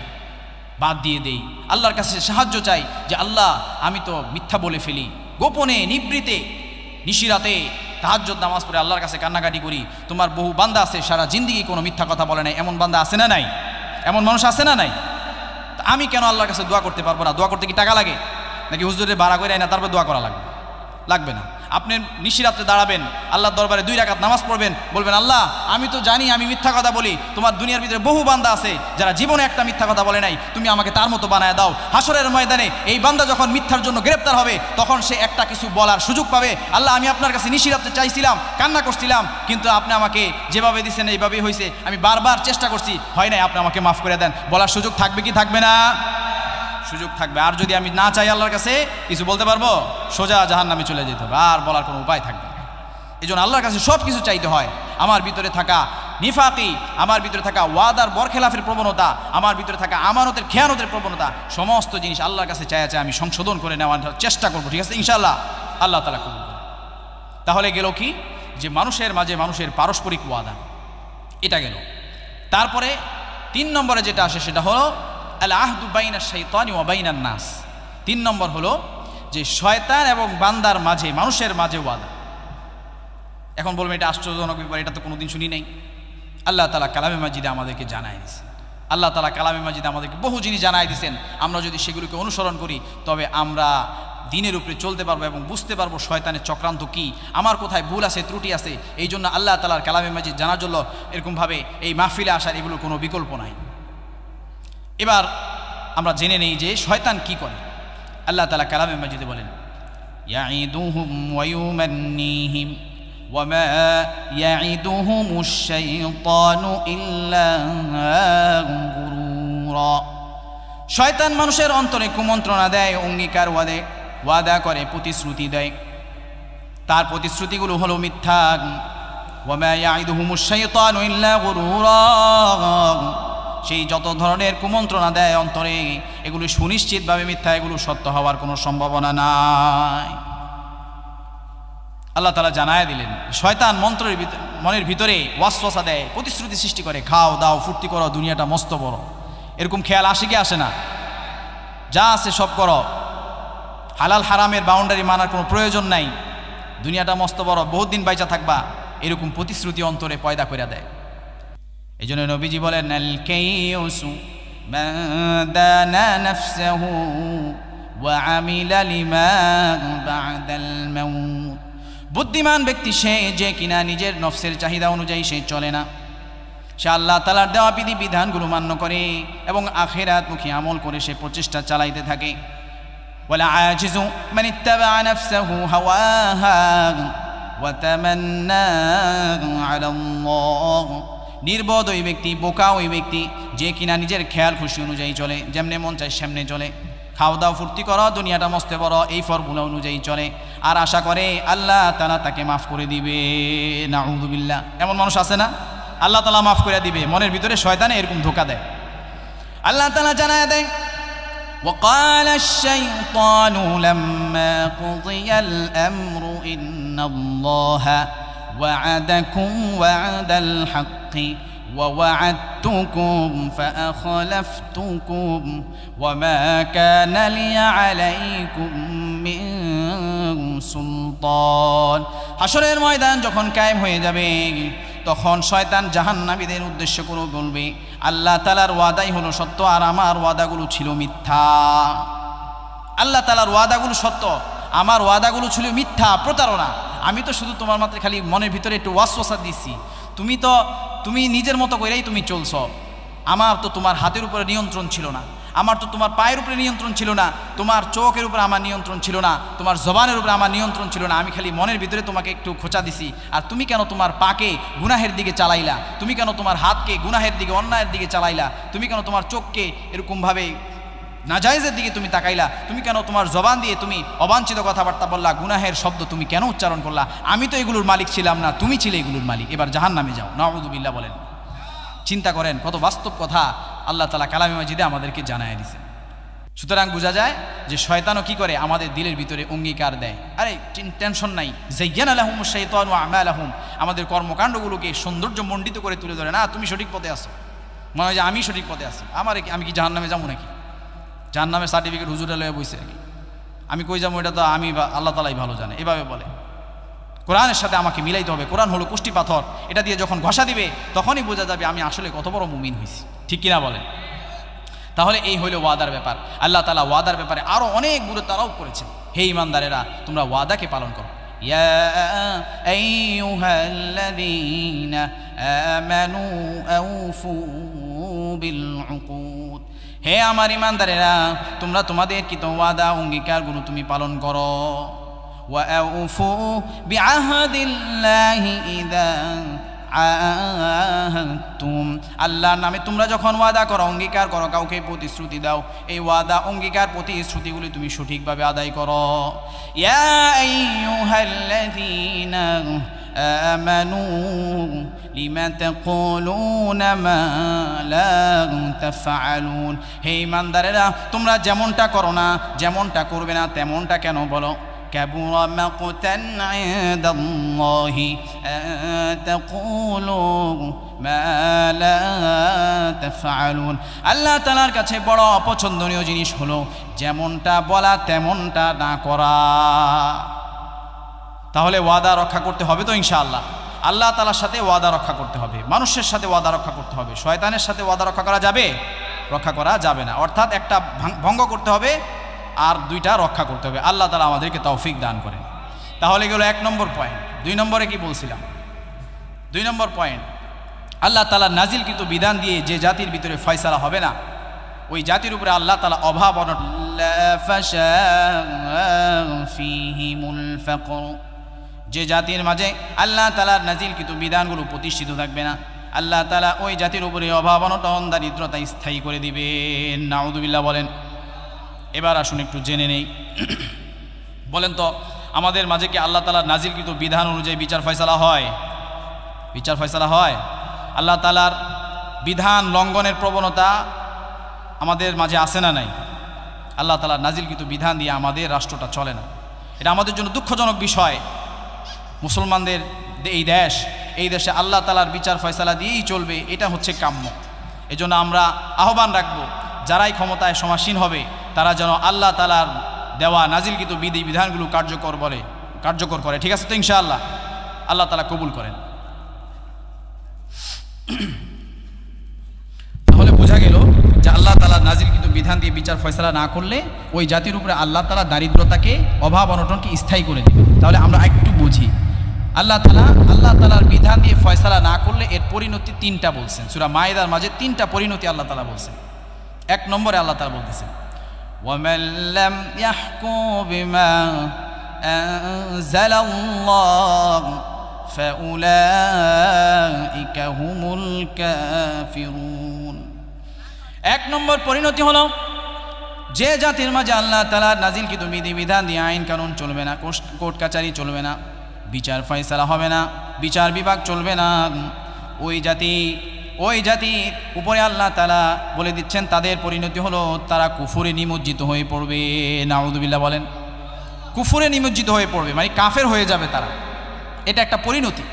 Speaker 1: বাদ দিয়ে দেই, আল্লাহর কাছে সাহায্য চাই যে আল্লাহ, আমি তো মিথ্যা বলে ফেলি, গোপনে নিবৃতে নিশিরাতে তাহাজ্জুদ নামাজ পড়ে আল্লাহর কাছে কান্নাকাটি করি। তোমার বহু বান্দা আছে সারা জিন্দেগি কোনো মিথ্যা কথা বলে নাই, এমন বান্দা আছে না নাই? এমন মানুষ আছে না নাই? আমি কেন আল্লাহর কাছে দোয়া করতে পারবো না? দোয়া করতে কি টাকা লাগে নাকি? হুজুরে ভাড়া করে না তারপর দোয়া করা লাগবে? লাগবে না। আপনি নিশিরাতে দাঁড়াবেন, আল্লাহর দরবারে 2 রাকাত নামাজ পড়বেন, বলবেন আল্লাহ, আমি তো জানি আমি মিথ্যা কথা বলি, তোমার দুনিয়ার ভিতরে বহু বান্দা আছে যারা জীবনে একটা মিথ্যা কথা বলে নাই, তুমি আমাকে তার মতো বানায় দাও। হাসরের ময়দানে এই বান্দা যখন মিথ্যার জন্য গ্রেপ্তার হবে তখন সে একটা কিছু বলার সুযোগ পাবে। আল্লাহ, আমি আপনার কাছে নিশিরাতে চাইছিলাম, কান্না করছিলাম, কিন্তু আপনি আমাকে যেভাবে দিয়েছেন এইভাবেই হয়েছে, আমি বারবার চেষ্টা করছি, হয় নাই, আপনি আমাকে মাফ করে দেন। বলার সুযোগ থাকবে কি থাকবে না? সুযোগ থাকবে। আর যদি আমি না চাই আল্লাহর কাছে কিছু বলতে পারবো? সোজা জাহান্নামে চলে যেতে হবে, আর বলার কোনো উপায় থাকবে না। এই জন্য আল্লাহর কাছে সব কিছু চাইতে হয়। আমার ভিতরে থাকা নিফাকি, আমার ভিতরে থাকা ওয়াদার বরখেলাফের প্রবণতা, আমার ভিতরে থাকা আমানতের খেয়ানতের প্রবণতা, সমস্ত জিনিস আল্লাহর কাছে চাই আমি সংশোধন করে নেওয়ার চেষ্টা করবো। ঠিক আছে ইনশাআল্লাহ? আল্লাহ তাআলা কবুল করুন। তাহলে গেল কি, যে মানুষের মাঝে মানুষের পারস্পরিক ওয়াদা, এটা গেল। তারপরে 3 নম্বরে যেটা আসে সেটা হলো আল আহদু বাইনা শাইতানি ওয়া বাইনান নাস। 3 নম্বর হলো যে শয়তান এবং বান্দার মাঝে, মানুষের মাঝে ওয়াদা। এখন বলবেন এটা আশ্চর্যজনক ব্যাপার, এটা তো কোনোদিন শুনি নাই। আল্লাহ তাআলা কালামে মাজিদে আমাদেরকে জানাই দিয়েছেন। আল্লাহ তাআলা কালামে মাজিদে আমাদেরকে বহু জিনিস জানাই দিয়েছেন। আমরা যদি সেগুলোকে অনুসরণ করি তবে আমরা দিনের উপরে চলতে পারবো এবং বুঝতে পারবো শয়তানের চক্রান্ত কি, আমার কোথায় ভুল আছে, ত্রুটি আছে। এই জন্য আল্লাহ তাআলার কালামে মাজিদ জানার জন্য এরকমভাবে এই মাহফিলে আসার এগুলোর কোনো বিকল্প নাই। এবার আমরা জেনে নেই যে শয়তান কি করে। আল্লাহ তাআলা কালামে মাজিদে বলেন, ইয়াঈদুহুম ওয়া ইউমান্নিহিম ওয়া মা ইয়াঈদুহুমুশ শাইতানু ইল্লা গুরুরা। শয়তান মানুষের অন্তরে কুমন্ত্রণা দেয়, অঙ্গীকার ওয়াদা করে, প্রতিশ্রুতি দেয়। তার প্রতিশ্রুতিগুলো হলো মিথ্যা। ওয়ামা ইয়াইদুহুমুশ শাইতানু ইল্লা গুরুরা। সেই যত ধরনের কুমন্ত্রণা দেয় অন্তরে, এগুলো সুনিশ্চিতভাবে মিথ্যা, এগুলো সত্য হওয়ার কোনো সম্ভাবনা নাই। আল্লাহ তাআলা জানায় দিলেন, শয়তান মনের ভিতরে ওয়াসওয়াসা দেয়, প্রতিশ্রুতি সৃষ্টি করে, খাও দাও ফুর্তি করো, দুনিয়াটা মস্ত বড়। এরকম খেয়াল আসে কি আসে না? যা আছে সব করো, হালাল হারামের বাউন্ডারি মানার কোনো প্রয়োজন নাই, দুনিয়াটা মস্ত বড়, বহুত দিন বাইচা থাকবা, এরকম প্রতিশ্রুতি অন্তরে পয়দা করে দেয়। এই জন্য নবীজি বলেন, আল কাইয়ুসু মান দানা নাফসাহু ওয়া আমিলা লিমা বা'দাল মাউত। বুদ্ধিমান ব্যক্তি সে যে কিনা নিজের নফসের চাহিদা অনুযায়ী সে চলে না, সে আল্লাহ তাআলার দেওয়া বিধিবিধানগুলো মান্য করে এবং আখিরাতমুখী আমল করে সে প্রচেষ্টা চালাইতে থাকে। ওয়ালা আজিজু মান ইত্তাবা নাফসাহু হাওয়াহা ওয়া তামান্না আলা আল্লাহ। নির্বোধ ওই ব্যক্তি, বোকা ওই ব্যক্তি যে কিনা নিজের খেয়াল খুশি অনুযায়ী চলে, যেমনে মন চায় সেমনে চলে, খাও দাও ফুর্তি করো, দুনিয়াটা মস্তে বড়, এই ফর্মুলা অনুযায়ী চলে, আর আশা করে আল্লাহ তাআলা তাকে মাফ করে দিবে। নাউযুবিল্লাহ, এমন মানুষ আছে না? আল্লাহ তাআলা মাফ করে দিবে, মনের ভিতরে শয়তানে এরকম ধোঁকা দেয়। আল্লাহ তাআলা জানায় দেয়, وقال الشيطان لما قضي الأمر إن الله وعدكم وعد الحق ووعدتكم فأخلفتكم وما كان لي عليكم من সুলতান। হাসরের ময়দান যখন কায়েম হয়ে যাবে, তখন শয়তান জাহান্নামীদের উদ্দেশ্য করে বলবে, আল্লাহ তাআলার ওয়াদাই হলো সত্য আর আমার ওয়াদাগুলো ছিল মিথ্যা। আল্লাহ তাআলার ওয়াদাগুলো সত্য, আমার ওয়াদাগুলো ছিল মিথ্যা, প্রতারণা। আমি তো শুধু তোমার মাত্র খালি মনের ভিতরে একটু ওয়াসওয়াসা দিছি, তুমি নিজের মতো করেই তুমি চলছো। আমার তো তোমার হাতের উপরে নিয়ন্ত্রণ ছিল না, আমার তো তোমার পায়ের উপরে নিয়ন্ত্রণ ছিল না, তোমার চোখের উপরে আমার নিয়ন্ত্রণ ছিল না, তোমার জবানের উপরে আমার নিয়ন্ত্রণ ছিল না। আমি খালি মনের ভিতরে তোমাকে একটু খোঁচা দিছি, আর তুমি কেন তোমার পাকে গুনাহের দিকে চালাইলা? তুমি কেন তোমার হাতকে গুনাহের দিকে, অন্যায়ের দিকে চালাইলা? তুমি কেন তোমার চোখকে এরকমভাবে নাজায়েজের দিকে তুমি তাকাইলা? তুমি কেন তোমার জবান দিয়ে তুমি অবাঞ্ছিত কথাবার্তা বললা, গুনাহের শব্দ তুমি কেন উচ্চারণ করলা? আমি তো এগুলোর মালিক ছিলাম না, তুমি ছিলে এগুলোর মালিক, এবার জাহান্নামে যাও। নাউযুবিল্লাহ বলেন। চিন্তা করেন কত বাস্তব কথা আল্লাহ তাআলা কালামে মাজিদে আমাদেরকে জানায় দিয়েছে। সুতরাং বোঝা যায় যে শয়তানও কি করে, আমাদের দিলের ভিতরে অঙ্গীকার দেয়। আরে টেনশন নাই, যায়্যানা লাহুমুশ শাইতানু আমালাহুম, আমাদের কর্মকাণ্ডগুলোকে সৌন্দর্য মণ্ডিত করে তুলে ধরে, না তুমি সঠিক পথে আছো, মনে হয় যে আমি সঠিক পথে আছি, আমি কি জাহান্নামে যাবো নাকি? জাহান্নামের সার্টিফিকেট হুজুরে লয়ে বইছে নাকি? আমি কই যাবো এটা তো আমি আল্লাহ তাআলাই ভালো জানে, এভাবে বলে। কোরআনের সাথে আমাকে মিলাইতে হবে, কোরআন হলো কুষ্টি পাথর, এটা দিয়ে যখন ঘষা দিবে তখনই বোঝা যাবে আমি আসলে কত বড় মুমিন হয়েছি, ঠিক কিনা বলেন? তাহলে এই হইল ওয়াদার ব্যাপার। আল্লাহ তাআলা ওয়াদার ব্যাপারে আরো অনেক গুরুত্ব আরোপ করেছেন। হে ঈমানদারেরা, তোমরা ওয়াদাকে পালন করো। ইয়া আইয়ুহাল্লাযীনা আমানু আউফু বিল উকুদ, হে আমার ঈমানদারেরা, তোমরা তোমাদের কৃত ওয়াদা অঙ্গীকারগুলো তুমি পালন করো। ওয়া আউফু বিআহদিল্লাহি ইযা আহাদতুম, আল্লাহর নামে তোমরা যখন ওয়াদা করো, অঙ্গীকার করো, কাউকে প্রতিশ্রুতি দাও, এই ওয়াদা অঙ্গীকার প্রতিশ্রুতিগুলি তুমি সঠিকভাবে আদায় করো। ইয়া আইয়ুহাল্লাযীনা আমানু লিমা তাকুলুনা মা লা তাফআলুন, হে ঈমানদারেরা, তোমরা যেমনটা করো না, যেমনটা করবে না, তেমনটা কেন বলো? কাবুরা মাকতান ইনদাল্লাহি তাকুলু মা লা তাফআলুন, আল্লাহ তাআলার কাছে বড় অপছন্দনীয় জিনিস হলো যেমনটা বলা তেমনটা না করা। তাহলে ওয়াদা রক্ষা করতে হবে তো ইনশাআল্লাহ। আল্লাহ তাআলার সাথে ওয়াদা রক্ষা করতে হবে, মানুষের সাথে ওয়াদা রক্ষা করতে হবে, শয়তানের সাথে ওয়াদা রক্ষা করা যাবে? রক্ষা করা যাবে না। অর্থাৎ একটা ভঙ্গ করতে হবে আর দুইটা রক্ষা করতে হবে। আল্লাহ তাআলা আমাদেরকে তৌফিক দান করেন। তাহলে গেল 1 নম্বর পয়েন্ট। 2 নম্বরে কি বলছিলাম? 2 নম্বর পয়েন্ট, আল্লাহ তাআলা নাজিলকৃত বিধান দিয়ে যে জাতির ভিতরে ফয়সালা হবে না, ওই জাতির উপরে আল্লাহ তাআলা অভাব অনটন, যে জাতির মাঝে আল্লাহ তাআলার নাজিলকৃত বিধানগুলো প্রতিষ্ঠিত থাকবে না, আল্লাহ তাআলা ওই জাতির উপরে অভাব অনটন দারিদ্রতা স্থায়ী করে দিবেন। নাউযুবিল্লাহ বলেন। এবার আসুন একটু জেনে নেই, বলেন তো আমাদের মাঝে কি আল্লাহ তাআলার নাজিলকৃত বিধান অনুযায়ী বিচার ফয়সালা হয়? বিচার ফয়সালা হয়? আল্লাহ তাআলার বিধান লঙ্ঘনের প্রবণতা আমাদের মাঝে আছে না নাই? আল্লাহ তাআলার নাজিলকৃত বিধান দিয়ে আমাদের রাষ্ট্রটা চলে না। এটা আমাদের জন্য দুঃখজনক বিষয়। মুসলমানদের এই দেশে আল্লাহ তাআলার বিচার ফয়সালা দিয়েই চলবে, এটা হচ্ছে কাম্য। এজন্য আমরা আহ্বান রাখবো, যারাই ক্ষমতায় সমাসীন হবে তারা যেন আল্লাহ তাআলার দেওয়া নাজিলকৃত বিধানগুলো কার্যকর করে। ঠিক আছে তো ইনশাআল্লাহ? আল্লাহ তাআলা কবুল করেন। তাহলে বোঝা গেল যে আল্লাহ তাআলা নাজিলকৃত বিধান দিয়ে বিচার ফয়সালা না করলে ওই জাতির উপরে আল্লাহ তাআলা দারিদ্রতাকে, অভাব অনটনকে স্থায়ী করে দেবে। তাহলে আমরা একটু বুঝি, আল্লাহ তাআলার বিধান দিয়ে ফয়সালা না করলে এর পরিণতি 3টা বলছেন। সূরা মায়েদার মাঝে 3টা পরিণতি আল্লাহ তাআলা বলছেন। 1 নম্বরে আল্লাহ তাআলা বলতেছেন, ওয়ামান লাম ইয়াহকুম বিমা আনজালাল্লাহ ফাউলাইকা হুমুল কাফিরুন। 1 নম্বর পরিণতি হলো, যে জাতির মাঝে আল্লাহ তাআলার নাজিলকৃত বিধান দিয়ে আইন কানুন চলবে না, কোর্ট কাচারি চলবে না, বিচার ফয়সালা হবে না, বিচার বিভাগ চলবে না, ওই জাতির উপরে আল্লাহ তাআলা বলে দিচ্ছেন তাদের পরিণতি হলো তারা কুফরে নিমজ্জিত হয়ে পড়বে। নাউযুবিল্লাহ বলেন। কুফরে নিমজ্জিত হয়ে পড়বে মানে কাফের হয়ে যাবে তারা, এটা একটা পরিণতি।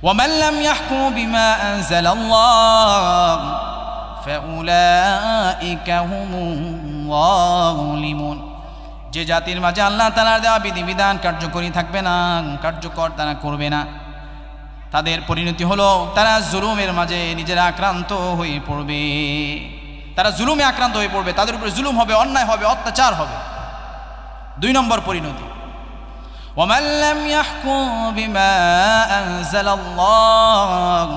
Speaker 1: ওয়ামান লাম ইয়াহকুম বিমা আনজালাল্লাহ ফাউলাইকা হুমুল যালিমুন। যে জাতির মাঝে আল্লাহ তাআলার দেওয়া বিধিবিধান কার্যকরী থাকবে না, কার্যকর তারা করবে না, তাদের পরিণতি হলো তারা জুলুমের মাঝে নিজেরা আক্রান্ত হয়ে পড়বে। তারা জুলুমে আক্রান্ত হয়ে পড়বে, তাদের উপরে জুলুম হবে, অন্যায় হবে, অত্যাচার হবে। 2 নম্বর পরিণতি, ওয়ামান লাম ইয়াহকুম বিমা আনজালাল্লাহ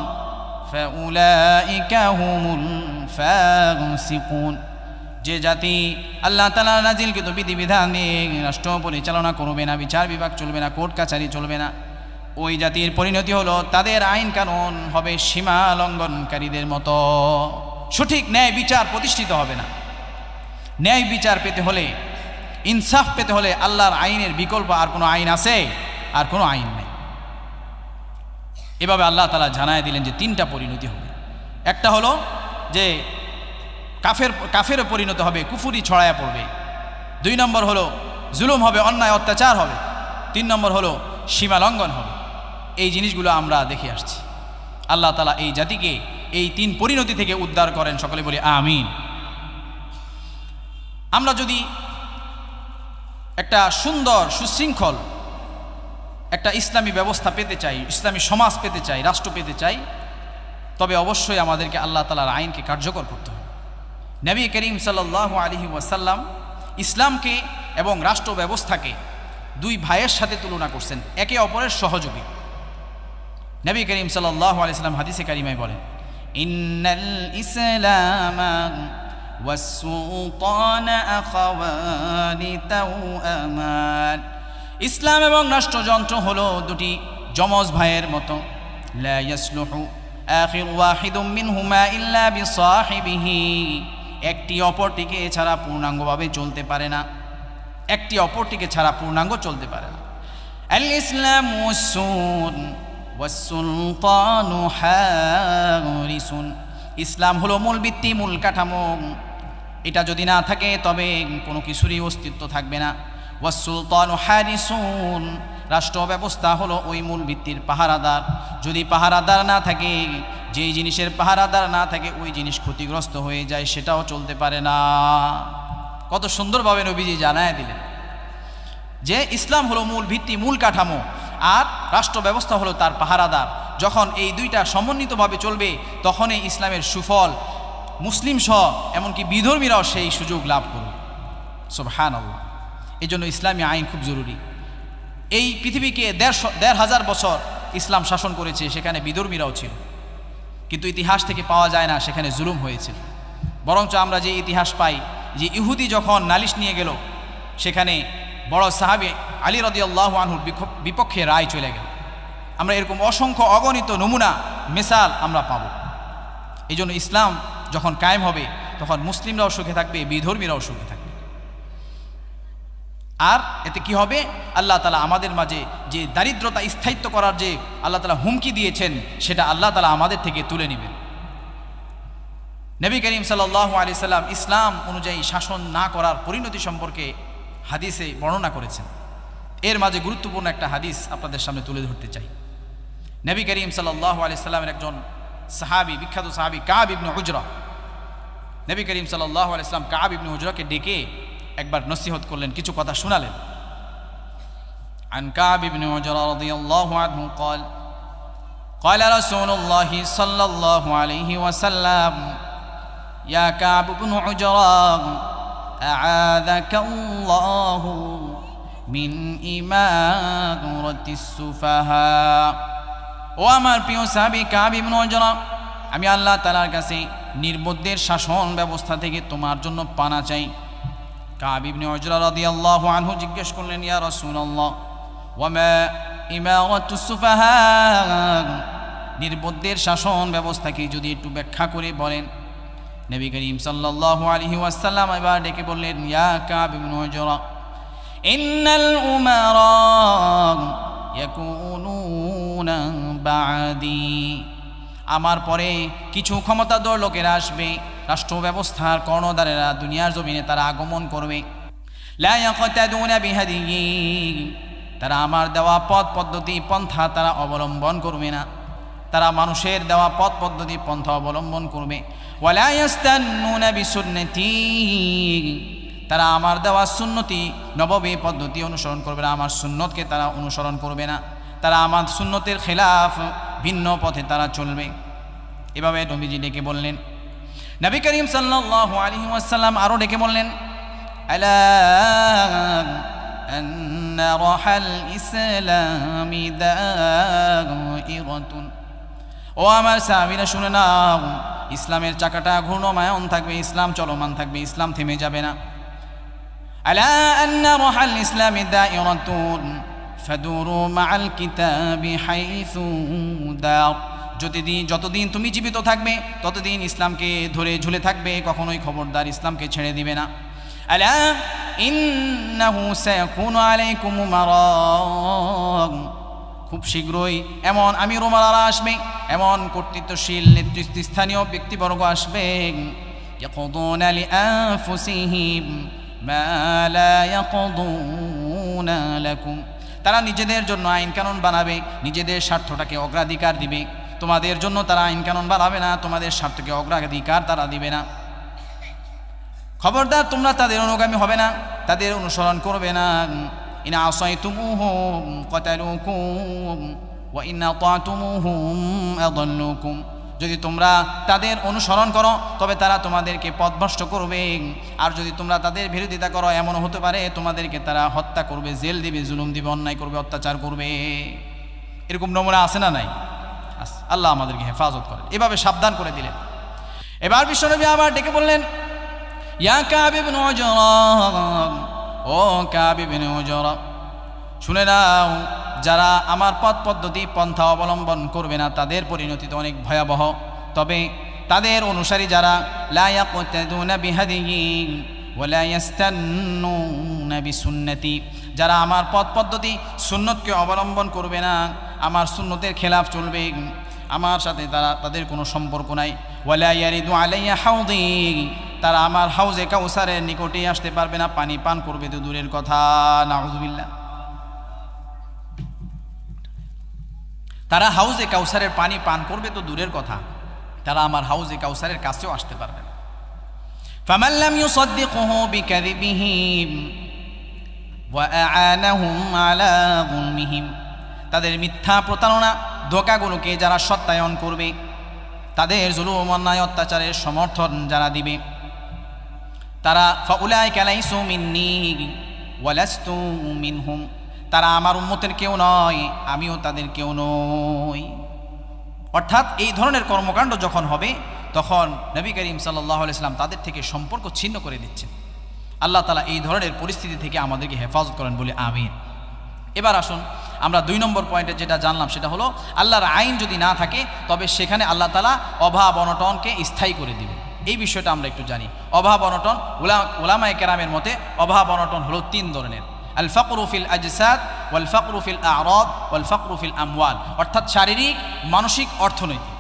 Speaker 1: ফাউলাইকা হুমুল ফাসিকুন। যে জাতি আল্লাহ তাআলা নাজিলকৃত বিধিবিধান নিয়ে রাষ্ট্র পরিচালনা করবে না, বিচার বিভাগ চলবে না, কোর্ট কাচারি চলবে না, ওই জাতির পরিণতি হলো তাদের আইন কানুন হবে সীমা লঙ্ঘনকারীদের মতো। সঠিক ন্যায় বিচার প্রতিষ্ঠিত হবে না। ন্যায় বিচার পেতে হলে, ইনসাফ পেতে হলে আল্লাহর আইনের বিকল্প আর কোনো আইন আছে? আর কোনো আইন নেই। এভাবে আল্লাহ তাআলা জানায় দিলেন যে 3টা পরিণতি হবে। একটা হলো যে কাফেরে পরিণত হবে, কুফরি ছড়ায়া পড়বে। 2 নম্বর হলো জুলুম হবে, অন্যায় অত্যাচার হবে। 3 নম্বর হলো সীমা লঙ্ঘন হবে। এই জিনিসগুলো আমরা দেখে আসছি। আল্লাহ তাআলা এই জাতিকে এই 3 পরিণতি থেকে উদ্ধার করেন। সকলে বলি আমিন। আমরা যদি একটা সুন্দর সুশৃঙ্খল একটা ইসলামী ব্যবস্থা পেতে চাই, ইসলামী সমাজ পেতে চাই, রাষ্ট্র পেতে চাই, তবে অবশ্যই আমাদেরকে আল্লাহ তাআলার আইনকে কার্যকর করতে হবে। নবী করিম সাল্লাল্লাহু আলাইহি ওয়াসাল্লাম ইসলামকে এবং রাষ্ট্র ব্যবস্থাকে 2 ভাইয়ের সাথে তুলনা করছেন, একে অপরের সহযোগী। নবী করিম সাল্লাল্লাহু আলাইহি ওয়াসাল্লাম হাদিসে কারিমায় বলেন, ইন্নাল ইসলামা ওয়াস সুলতানা আখাওয়ানি তাওআমান। ইসলাম এবং রাষ্ট্রযন্ত্র হলো 2টি যমজ ভাইয়ের মতো। লা ইয়াসলুহু আখির ওয়াহিদুম মিনহুমা ইল্লা বিসাহিবিহি। একটি অপরটিকে ছাড়া পূর্ণাঙ্গভাবে চলতে পারে না, একটি অপরটিকে ছাড়া পূর্ণাঙ্গ চলতে পারে না। আল ইসলামু ওয়াস-সুন ওয়াস-সুলতানু হারিসুন। ইসলাম হলো মূল ভিত্তি, মূল কাঠামো। এটা যদি না থাকে তবে কোনো কিছুরই অস্তিত্ব থাকবে না। ওয়াস-সুলতানু হারিসুন। রাষ্ট্র ব্যবস্থা হলো ওই মূল ভিত্তির পাহারাদার। যদি পাহারাদার না থাকে, যেই জিনিসের পাহারাদার না থাকে ওই জিনিস ক্ষতিগ্রস্ত হয়ে যায়, সেটাও চলতে পারে না। কত সুন্দরভাবে নবীজি জানায় দিলেন যে ইসলাম হলো মূল ভিত্তি, মূল কাঠামো, আর রাষ্ট্র ব্যবস্থা হলো তার পাহারাদার। যখন এই 2টা সমন্বিতভাবে চলবে তখনই ইসলামের সুফল মুসলিম সহ এমনকি বিধর্মীরাও সেই সুযোগ লাভ করবে। সুবহানাল্লাহ। এই জন্য ইসলামী আইন খুব জরুরি। এই পৃথিবীকে ১৫০০ বছর ইসলাম শাসন করেছে, সেখানে বিধর্মীরাও ছিল, কিন্তু ইতিহাস থেকে পাওয়া যায় না সেখানে জুলুম হয়েছিল। বরঞ্চ আমরা যে ইতিহাস পাই যে ইহুদি যখন নালিশ নিয়ে গেল, সেখানে বড় সাহাবী আলী রাদিয়াল্লাহু আনহুর বিপক্ষে রায় চলে গেল। আমরা এরকম অসংখ্য অগণিত নমুনা মিসাল আমরা পাব। এই জন্য ইসলাম যখন কায়েম হবে তখন মুসলিমরাও সুখে থাকবে, বিধর্মীরাও সুখে থাকবে। আর এতে কি হবে, আল্লাহ তাআলা আমাদের মাঝে যে দারিদ্রতা স্থায়িত্ব করার যে আল্লাহ তাআলা হুমকি দিয়েছেন সেটা আল্লাহ তাআলা আমাদের থেকে তুলে নেবেন। নবী করিম সাল্লাল্লাহু আলাইহি সাল্লাম ইসলাম অনুযায়ী শাসন না করার পরিণতি সম্পর্কে হাদিসে বর্ণনা করেছেন। এর মাঝে গুরুত্বপূর্ণ একটা হাদিস আপনাদের সামনে তুলে ধরতে চাই। নবী করিম সাল্লাল্লাহু আলাইহি সাল্লামের একজন সাহাবী, বিখ্যাত সাহাবী কাব ইবনে উজরা, নবী করিম সাল্লাল্লাহু আলাইহি সাল্লাম কাব ইবনে উজরাকে ডেকে একবার নসিহত করলেন, কিছু কথা শোনালেন। আন কাব ইবনে উজরা রাদিয়াল্লাহু আনহু قال قال رسول الله صلى الله عليه وسلم يا كعب بن عجرة أعاذك الله من إمارة السفهاء। ও আমার প্রিয় সাহাবী কাব ইবনে উজরা, আমি আল্লাহ তাআলার কাছে নির্বোধদের শাসন ব্যবস্থা থেকে তোমার জন্য পানা চাই। কাব ইবনে উজরা রাদিয়াল্লাহু আনহু জিজ্ঞেস করলেন, ইয়া রাসূলুল্লাহ ওয়া মা ইমারাতুস সুফাহা, নির্বোধদের শাসন ব্যবস্থা কি যদি একটু ব্যাখ্যা করে বলেন। নবী করিম সাল্লাল্লাহু আলাইহি ওয়াসাল্লাম এবার ডেকে বললেন, ইয়া কাব ইবনে উজরা ইন্নাল উমারা ইয়াকুনুনা বা'দি, আমার পরে কিছু ক্ষমতাধর লোকেরা আসবে, রাষ্ট্র ব্যবস্থার কর্ণধারেরা দুনিয়ার জমিনে তারা আগমন করবে। লা ইয়াকতাদুনা বিহাদিহি, তারা আমার দেওয়া পথ পদ্ধতি পন্থা তারা অবলম্বন করবে না, তারা মানুষের দেওয়া পথ পদ্ধতি পন্থা অবলম্বন করবে। ওয়ালা ইয়াস্তান্নুনা বিসুন্নতি, তারা আমার দেওয়া সুন্নতি নববী পদ্ধতি অনুসরণ করবে না, আমার সুন্নতকে তারা অনুসরণ করবে না, তারা আমার সুন্নতের খেলাফ ভিন্ন পথে তারা চলবে। এভাবে নবীজি ডেকে বললেন। নবী করিম সাল্লাল্লাহু আলাইহি ওয়াসাল্লাম আরো ডেকে বললেন, আলা আন্না রাহাল ইসলামি দাইরাতুন, ও আমার সাহাবীরা শুনে নাও, ইসলামের চাকাটা ঘূর্ণায়মান থাকবে, ইসলাম চলমান থাকবে, ইসলাম থেমে যাবে না। আলা আন্না রাহাল ইসলামি দাইরাতুন ফাদুরু মাআল কিতাবি হাইসু দার, যতদিন তুমি জীবিত থাকবে ততদিন ইসলামকে ধরে ঝুলে থাকবে, কখনোই খবরদার ইসলামকে ছেড়ে দিবে না। আলা ইন্নাহু সায়াকুনু আলাইকুম উমারা, খুব শীঘ্রই এমন আমির উমারারা আসবে, এমন কর্তৃত্বশীল নেতৃস্থানীয় ব্যক্তিবর্গ আসবে, ইয়াকুদুনা লিআনফুসিহিম মা লা ইয়াকুদুনা লাকুম, তারা নিজেদের জন্য আইন কানুন বানাবে, নিজেদের স্বার্থটাকে অগ্রাধিকার দিবে, তোমাদের জন্য তারা আইন কানুন বানাবে না, তোমাদের স্বার্থকে অগ্রাধিকার তারা দিবে না। খবরদার তোমরা তাদের অনুগামী হবে না, তাদের অনুসরণ করবে না। ইন আসাইতুমুহুম কাতালুকুম ওয়া ইন আতাতুমুহুম আদাল্লুকুম, যদি তোমরা তাদের অনুসরণ করো তবে তারা তোমাদেরকে পথভ্রষ্ট করবে, আর যদি তোমরা তাদের বিরোধিতা করো এমন হতে পারে তোমাদেরকে তারা হত্যা করবে, জেল দিবে, জুলুম দিবে, অন্যায় করবে, অত্যাচার করবে। এরকম নমুনা আছে না নাই? আল্লাহ আমাদেরকে হেফাজত করেন। এভাবে সাবধান করে দিলেন। এবার বিশ্বনবী আবার ডেকে বললেন, ইয়া কাব ইবনে উজরা, ও কাব ইবনে উজরা, শুনে নাও, যারা আমার পথ পদ্ধতি পন্থা অবলম্বন করবে না তাদের পরিণতি তো অনেক ভয়াবহ। তবে তাদের অনুসারী যারা লা ইয়াকতাদুনা বিহাদিহি ওয়া লা ইয়াস্তান্নুনা বিসুন্নতি, যারা আমার পথ পদ্ধতি সুন্নতকে অবলম্বন করবে না, আমার সুন্নতের খেলাফ চলবে, আমার সাথে তাদের কোনো সম্পর্ক নাই। ওয়ালা ইয়ারিদু আলাইয়া হাউদি, তারা আমার হাউজে কাউসারের নিকটে আসতে পারবে না, পানি পান করবে তো দূরের কথা, নাউযুবিল্লাহ। তারা হাউজে কাউসারের পানি পান করবে তো দূরের কথা, তারা আমার হাউজে কাউসারের কাছেও আসতে পারবে না। ফামান লাম ইউসাদ্দিকুহু বিকাযিবিহিম ওয়া আ'আনাহুম আলা যুলমিহিম, তাদের মিথ্যা প্রতারণা ধোঁকাগুলোকে যারা সত্যায়ন করবে, তাদের জুলুম অন্যায় অত্যাচারের সমর্থন যারা দিবে, তারা ফাউলাইকা লাইসু মিন্নি ওয়া লাস্তু মিনহুম, তারা আমার উম্মতের কেউ নয়, আমিও তাদের কেউ নই। অর্থাৎ এই ধরনের কর্মকাণ্ড যখন হবে তখন নবী করিম সাল্লাল্লাহু আলাইহি ওয়াসাল্লাম তাদের থেকে সম্পর্ক ছিন্ন করে দিচ্ছেন। আল্লাহ তাআলা এই ধরনের পরিস্থিতি থেকে আমাদেরকে হেফাজত করেন বলে আমিন। এবার আসুন আমরা 2 নম্বর পয়েন্টে যেটা জানলাম সেটা হলো আল্লাহর আইন যদি না থাকে তবে সেখানে আল্লাহ তাআলা অভাব অনটনকে স্থায়ী করে দিবেন। এই বিষয়টা আমরা একটু জানি। অভাব অনটন উলামায়ে কেরামের মতে অভাব অনটন হলো 3 ধরনের। আল ফাকরু ফিল আজসাদ ওয়াল ফাকরু ফিল আ'রাদ ওয়াল ফাকরু ফিল আমওয়াল, অর্থাৎ শারীরিক, মানসিক, অর্থনৈতিক।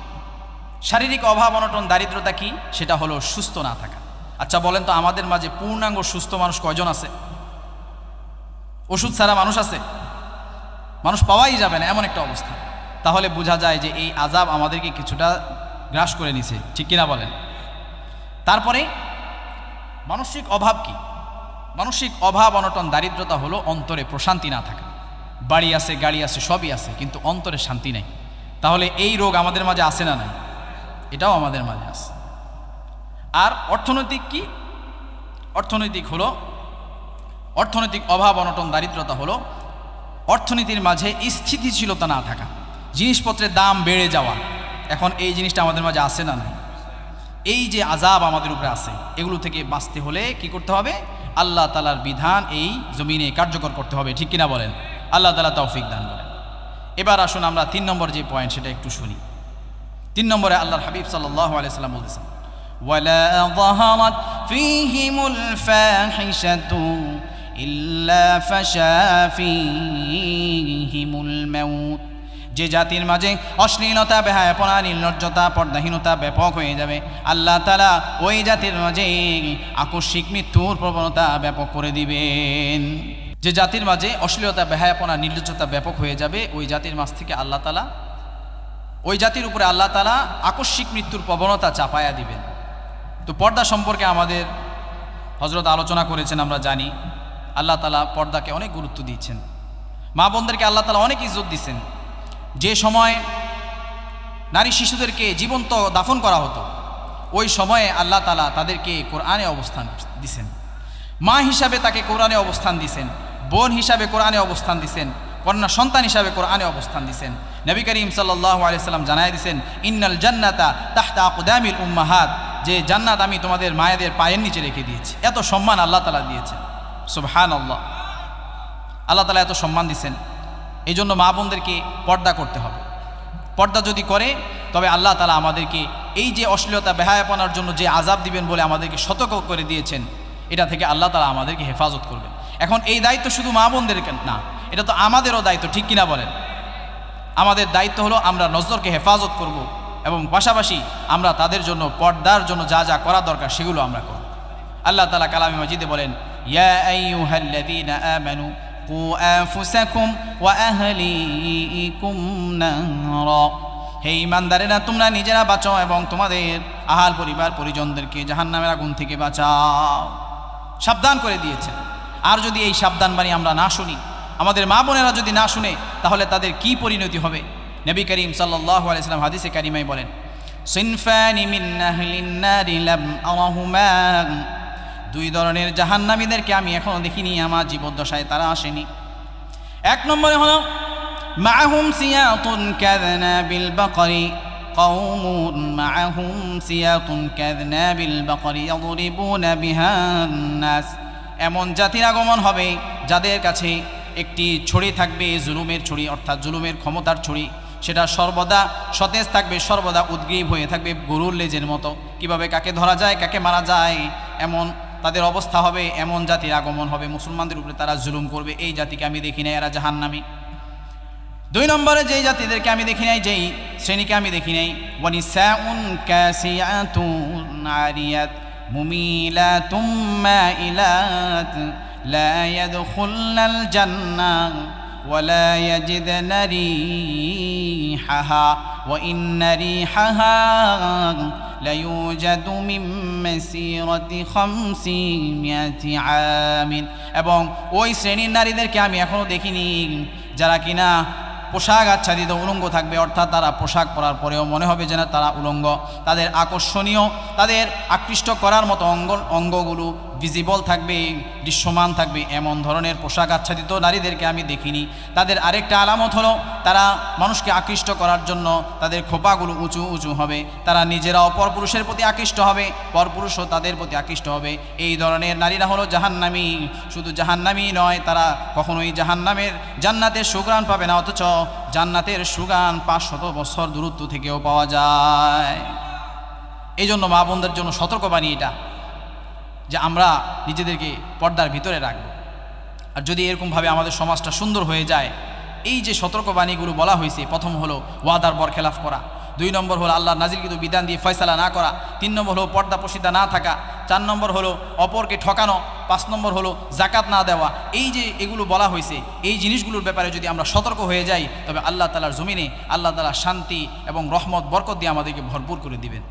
Speaker 1: শারীরিক অভাব অনটন দারিদ্রতা কি? সেটা হলো সুস্থ না থাকা। আচ্ছা বলেন তো, আমাদের মাঝে পূর্ণাঙ্গ সুস্থ মানুষ কয়জন আছে? ওষুধ ছাড়া মানুষ আছে? মানুষ পাওয়াই যাবে না, এমন একটা অবস্থা। তাহলে বোঝা যায় যে এই আযাব আমাদেরকে কিছুটা গ্রাস করে নিছে, ঠিক কিনা বলেন? তারপরে মানসিক অভাব কি? মানসিক অভাব অনটন দারিদ্রতা হলো অন্তরে প্রশান্তি না থাকা। বাড়ি আছে, গাড়ি আছে, সবই আছে, কিন্তু অন্তরে শান্তি নাই। তাহলে এই রোগ আমাদের মাঝে আছে না নাই? এটাও আমাদের মাঝে আছে। আর অর্থনৈতিক কি? অর্থনৈতিক অভাব অনটন দারিদ্রতা হলো অর্থনীতির মাঝে স্থিতিশীলতা না থাকা, জিনিসপত্রের দাম বেড়ে যাওয়া। এখন এই জিনিসটা আমাদের মাঝে আছে না নাই? এই যে আযাব আমাদের উপরে আছে, এগুলো থেকে বাঁচতে হলে কি করতে হবে? আল্লাহ তাআলার বিধান এই জমিনে কার্যকর করতে হবে, ঠিক কিনা বলেন? আল্লাহ তাআলা তৌফিক দান করেন। এবার আসুন আমরা 3 নম্বর যে পয়েন্ট সেটা একটু শুনি। 3 নম্বরে আল্লাহর হাবিব সাল্লাল্লাহু আলাইহি সাল্লাম বলতেছেন, ওয়ালা যাহারাত ফীহিমুল ফাহিশাতু ইল্লা ফাশা ফীহিমুল মাউত। যে জাতির মাঝে অশ্লীলতা, বেহায়াপনা, নির্লজ্জতা, পর্দাহীনতা ব্যাপক হয়ে যাবে, আল্লাহ তাআলা ওই জাতির মাঝে আকস্মিক মৃত্যুর প্রবণতা ব্যাপক করে দিবেন। যে জাতির মাঝে অশ্লীলতা, বেহায়াপনা, নির্লজ্জতা ব্যাপক হয়ে যাবে, ওই জাতির মাঝ থেকে আল্লাহ তাআলা, ওই জাতির উপরে আল্লাহ তাআলা আকস্মিক মৃত্যুর প্রবণতা চাপায়া দিবেন। তো পর্দা সম্পর্কে আমাদের হযরত আলোচনা করেছেন, আমরা জানি আল্লাহ তাআলা পর্দাকে অনেক গুরুত্ব দিয়েছেন। মা বোনদেরকে আল্লাহ তাআলা অনেক ইজ্জত দিয়েছেন। যে সময় নারী শিশুদেরকে জীবন্ত দাফন করা হতো, ওই সময়ে আল্লাহ তাআলা তাদেরকে কোরআনে অবস্থান দিয়েছেন। মা হিসাবে তাকে কোরআনে অবস্থান দিয়েছেন, বোন হিসাবে কোরআনে অবস্থান দিয়েছেন, কন্যা সন্তান হিসাবে কোরআনে অবস্থান দিয়েছেন। নবী করিম সাল্লাল্লাহু আলাইহি সাল্লাম জানায় দিয়েছেন, ইন্নাল জান্নাতা তাহতা আকদামিল উম্মাহাত, যে জান্নাত আমি তোমাদের মায়েদের পায়ের নিচে রেখে দিয়েছি। এত সম্মান আল্লাহ তাআলা দিয়েছেন, সুবহানাল্লাহ। আল্লাহ তাআলা এত সম্মান দিয়েছেন, এই জন্য মা বোনদেরকে পর্দা করতে হবে। পর্দা যদি করে তবে আল্লাহ তাআলা আমাদেরকে এই যে অশ্লীলতা, বেহায়াপনার জন্য যে আযাব দিবেন বলে আমাদেরকে সতর্ক করে দিয়েছেন, এটা থেকে আল্লাহ তাআলা আমাদেরকে হেফাজত করবেন। এখন এই দায়িত্ব শুধু মা বোনদেরকে না, এটা তো আমাদেরও দায়িত্ব, ঠিক কিনা বলেন? আমাদের দায়িত্ব হলো আমরা নজরকে হেফাজত করব এবং পাশাপাশি আমরা তাদের জন্য পর্দার জন্য যা যা করা দরকার সেগুলো আমরা করব। আল্লাহ তাআলা কালামে মাজিদে বলেন, ইয়া আইয়ুহাল্লাযীনা আমানু কু আনফুসাকুম ওয়া আহলিকুম নারা। হে ঈমানদারেরা, তোমরা নিজেরা বাঁচাও এবং তোমাদের আহাল পরিবার পরিজনদেরকে জাহান্নামের আগুন থেকে বাঁচাও। সাবধান করে দিয়েছেন। আর যদি এই সাবধান বাণী আমরা না শুনি, আমাদের মা বোনেরা যদি না শুনে, তাহলে তাদের কি পরিণতি হবে? নবী করিম সাল্লাল্লাহু আলাইহি সাল্লাম হাদিসে কারিমায় বলেন, সিনফানি মিন আহলিন নারি লাম আরাহুমা। 2 ধরনের জাহান্নামীদেরকে আমি এখনো দেখিনি, আমার জীবদ্দশায় তারা আসেনি। 1 নম্বরে হলো মাআহুম সিয়াতুন কাযনাবিল বাকরি, কওমুন মাআহুম সিয়াতুন কাযনাবিল বাকরি ইয়াদরিবুনা বিহান নাস। এমন জাতির আগমন হবে যাদের কাছে একটি ছড়ি থাকবে, জুলুমের ছড়ি, অর্থাৎ জুলুমের ক্ষমতার ছড়ি। সেটা সর্বদা সতেজ থাকবে, সর্বদা উদ্গ্রীব হয়ে থাকবে গরুর লেজের মতো। কিভাবে কাকে ধরা যায়, কাকে মারা যায়, এমন তাদের অবস্থা হবে। এমন জাতির আগমন হবে, মুসলমানদের উপরে তারা জুলুম করবে। এই জাতিকে আমি দেখি নাই, এরা জাহান্নামী। 2 নম্বরে যেই জাতিদেরকে আমি দেখি নাই, যেই শ্রেণীকে আমি দেখি নাই, ওয়ানিসাউন কাসিয়াতুন আরিয়াত মুমিলাতুম মাইলাত লা ইয়াদখুলনাল জান্নাহ ওয়ালা ইয়াজিদনা রিহাহা ওয়া ইন্না রিহাহা লাইউজাদু মিন মাসিরাতি 500 আমিন। এবং ওই শ্রেণীর নারীদেরকে আমি এখনো দেখিনি যারা কিনা পোশাক আচ্ছাদিত উলঙ্গ থাকবে, অর্থাৎ তারা পোশাক পরার পরেও মনে হবে যেন তারা উলঙ্গ। তাদের আকর্ষণীয়, তাদের আকৃষ্ট করার মতো অঙ্গগুলো ভিজিবল থাকবে, দৃশ্যমান থাকবে এমন ধরনের পোশাক আচ্ছাদিত নারীদেরকে আমি দেখিনি। তাদের আরেকটা আলামত হলো তারা মানুষকে আকৃষ্ট করার জন্য তাদের খোপাগুলো উঁচু উঁচু হবে, তারা নিজেরাও পরপুরুষের প্রতি আকৃষ্ট হবে, পরপুরুষও তাদের প্রতি আকৃষ্ট হবে। এই ধরনের নারীরা হলো জাহান্নামী। শুধু জাহান্নামী নয়, তারা কখনোই জান্নাতের সুঘ্রাণ পাবে না, অথচ জান্নাতের সুঘ্রাণ 500 বছর দূরত্ব থেকেও পাওয়া যায়। এই জন্য মা বোনদের জন্য সতর্কবাণী এটা, যে আমরা নিজেদেরকে পর্দার ভিতরে রাখব। আর যদি এরকমভাবে আমাদের সমাজটা সুন্দর হয়ে যায়, এই যে সতর্কবাণীগুলো বলা হয়েছে, প্রথম হলো ওয়াদার বরখেলাফ করা, 2 নম্বর হলো আল্লাহর নাজিলকৃত বিধান দিয়ে ফয়সালা না করা, 3 নম্বর হলো পর্দা পশিদা না থাকা, 4 নম্বর হলো অপরকে ঠকানো, 5 নম্বর হলো জাকাত না দেওয়া। এই যে এগুলো বলা হয়েছে, এই জিনিসগুলোর ব্যাপারে যদি আমরা সতর্ক হয়ে যাই, তবে আল্লাহ তাআলার জমিনে আল্লাহ তাআলা শান্তি এবং রহমত বরকত দিয়ে আমাদেরকে ভরপুর করে দিবেন।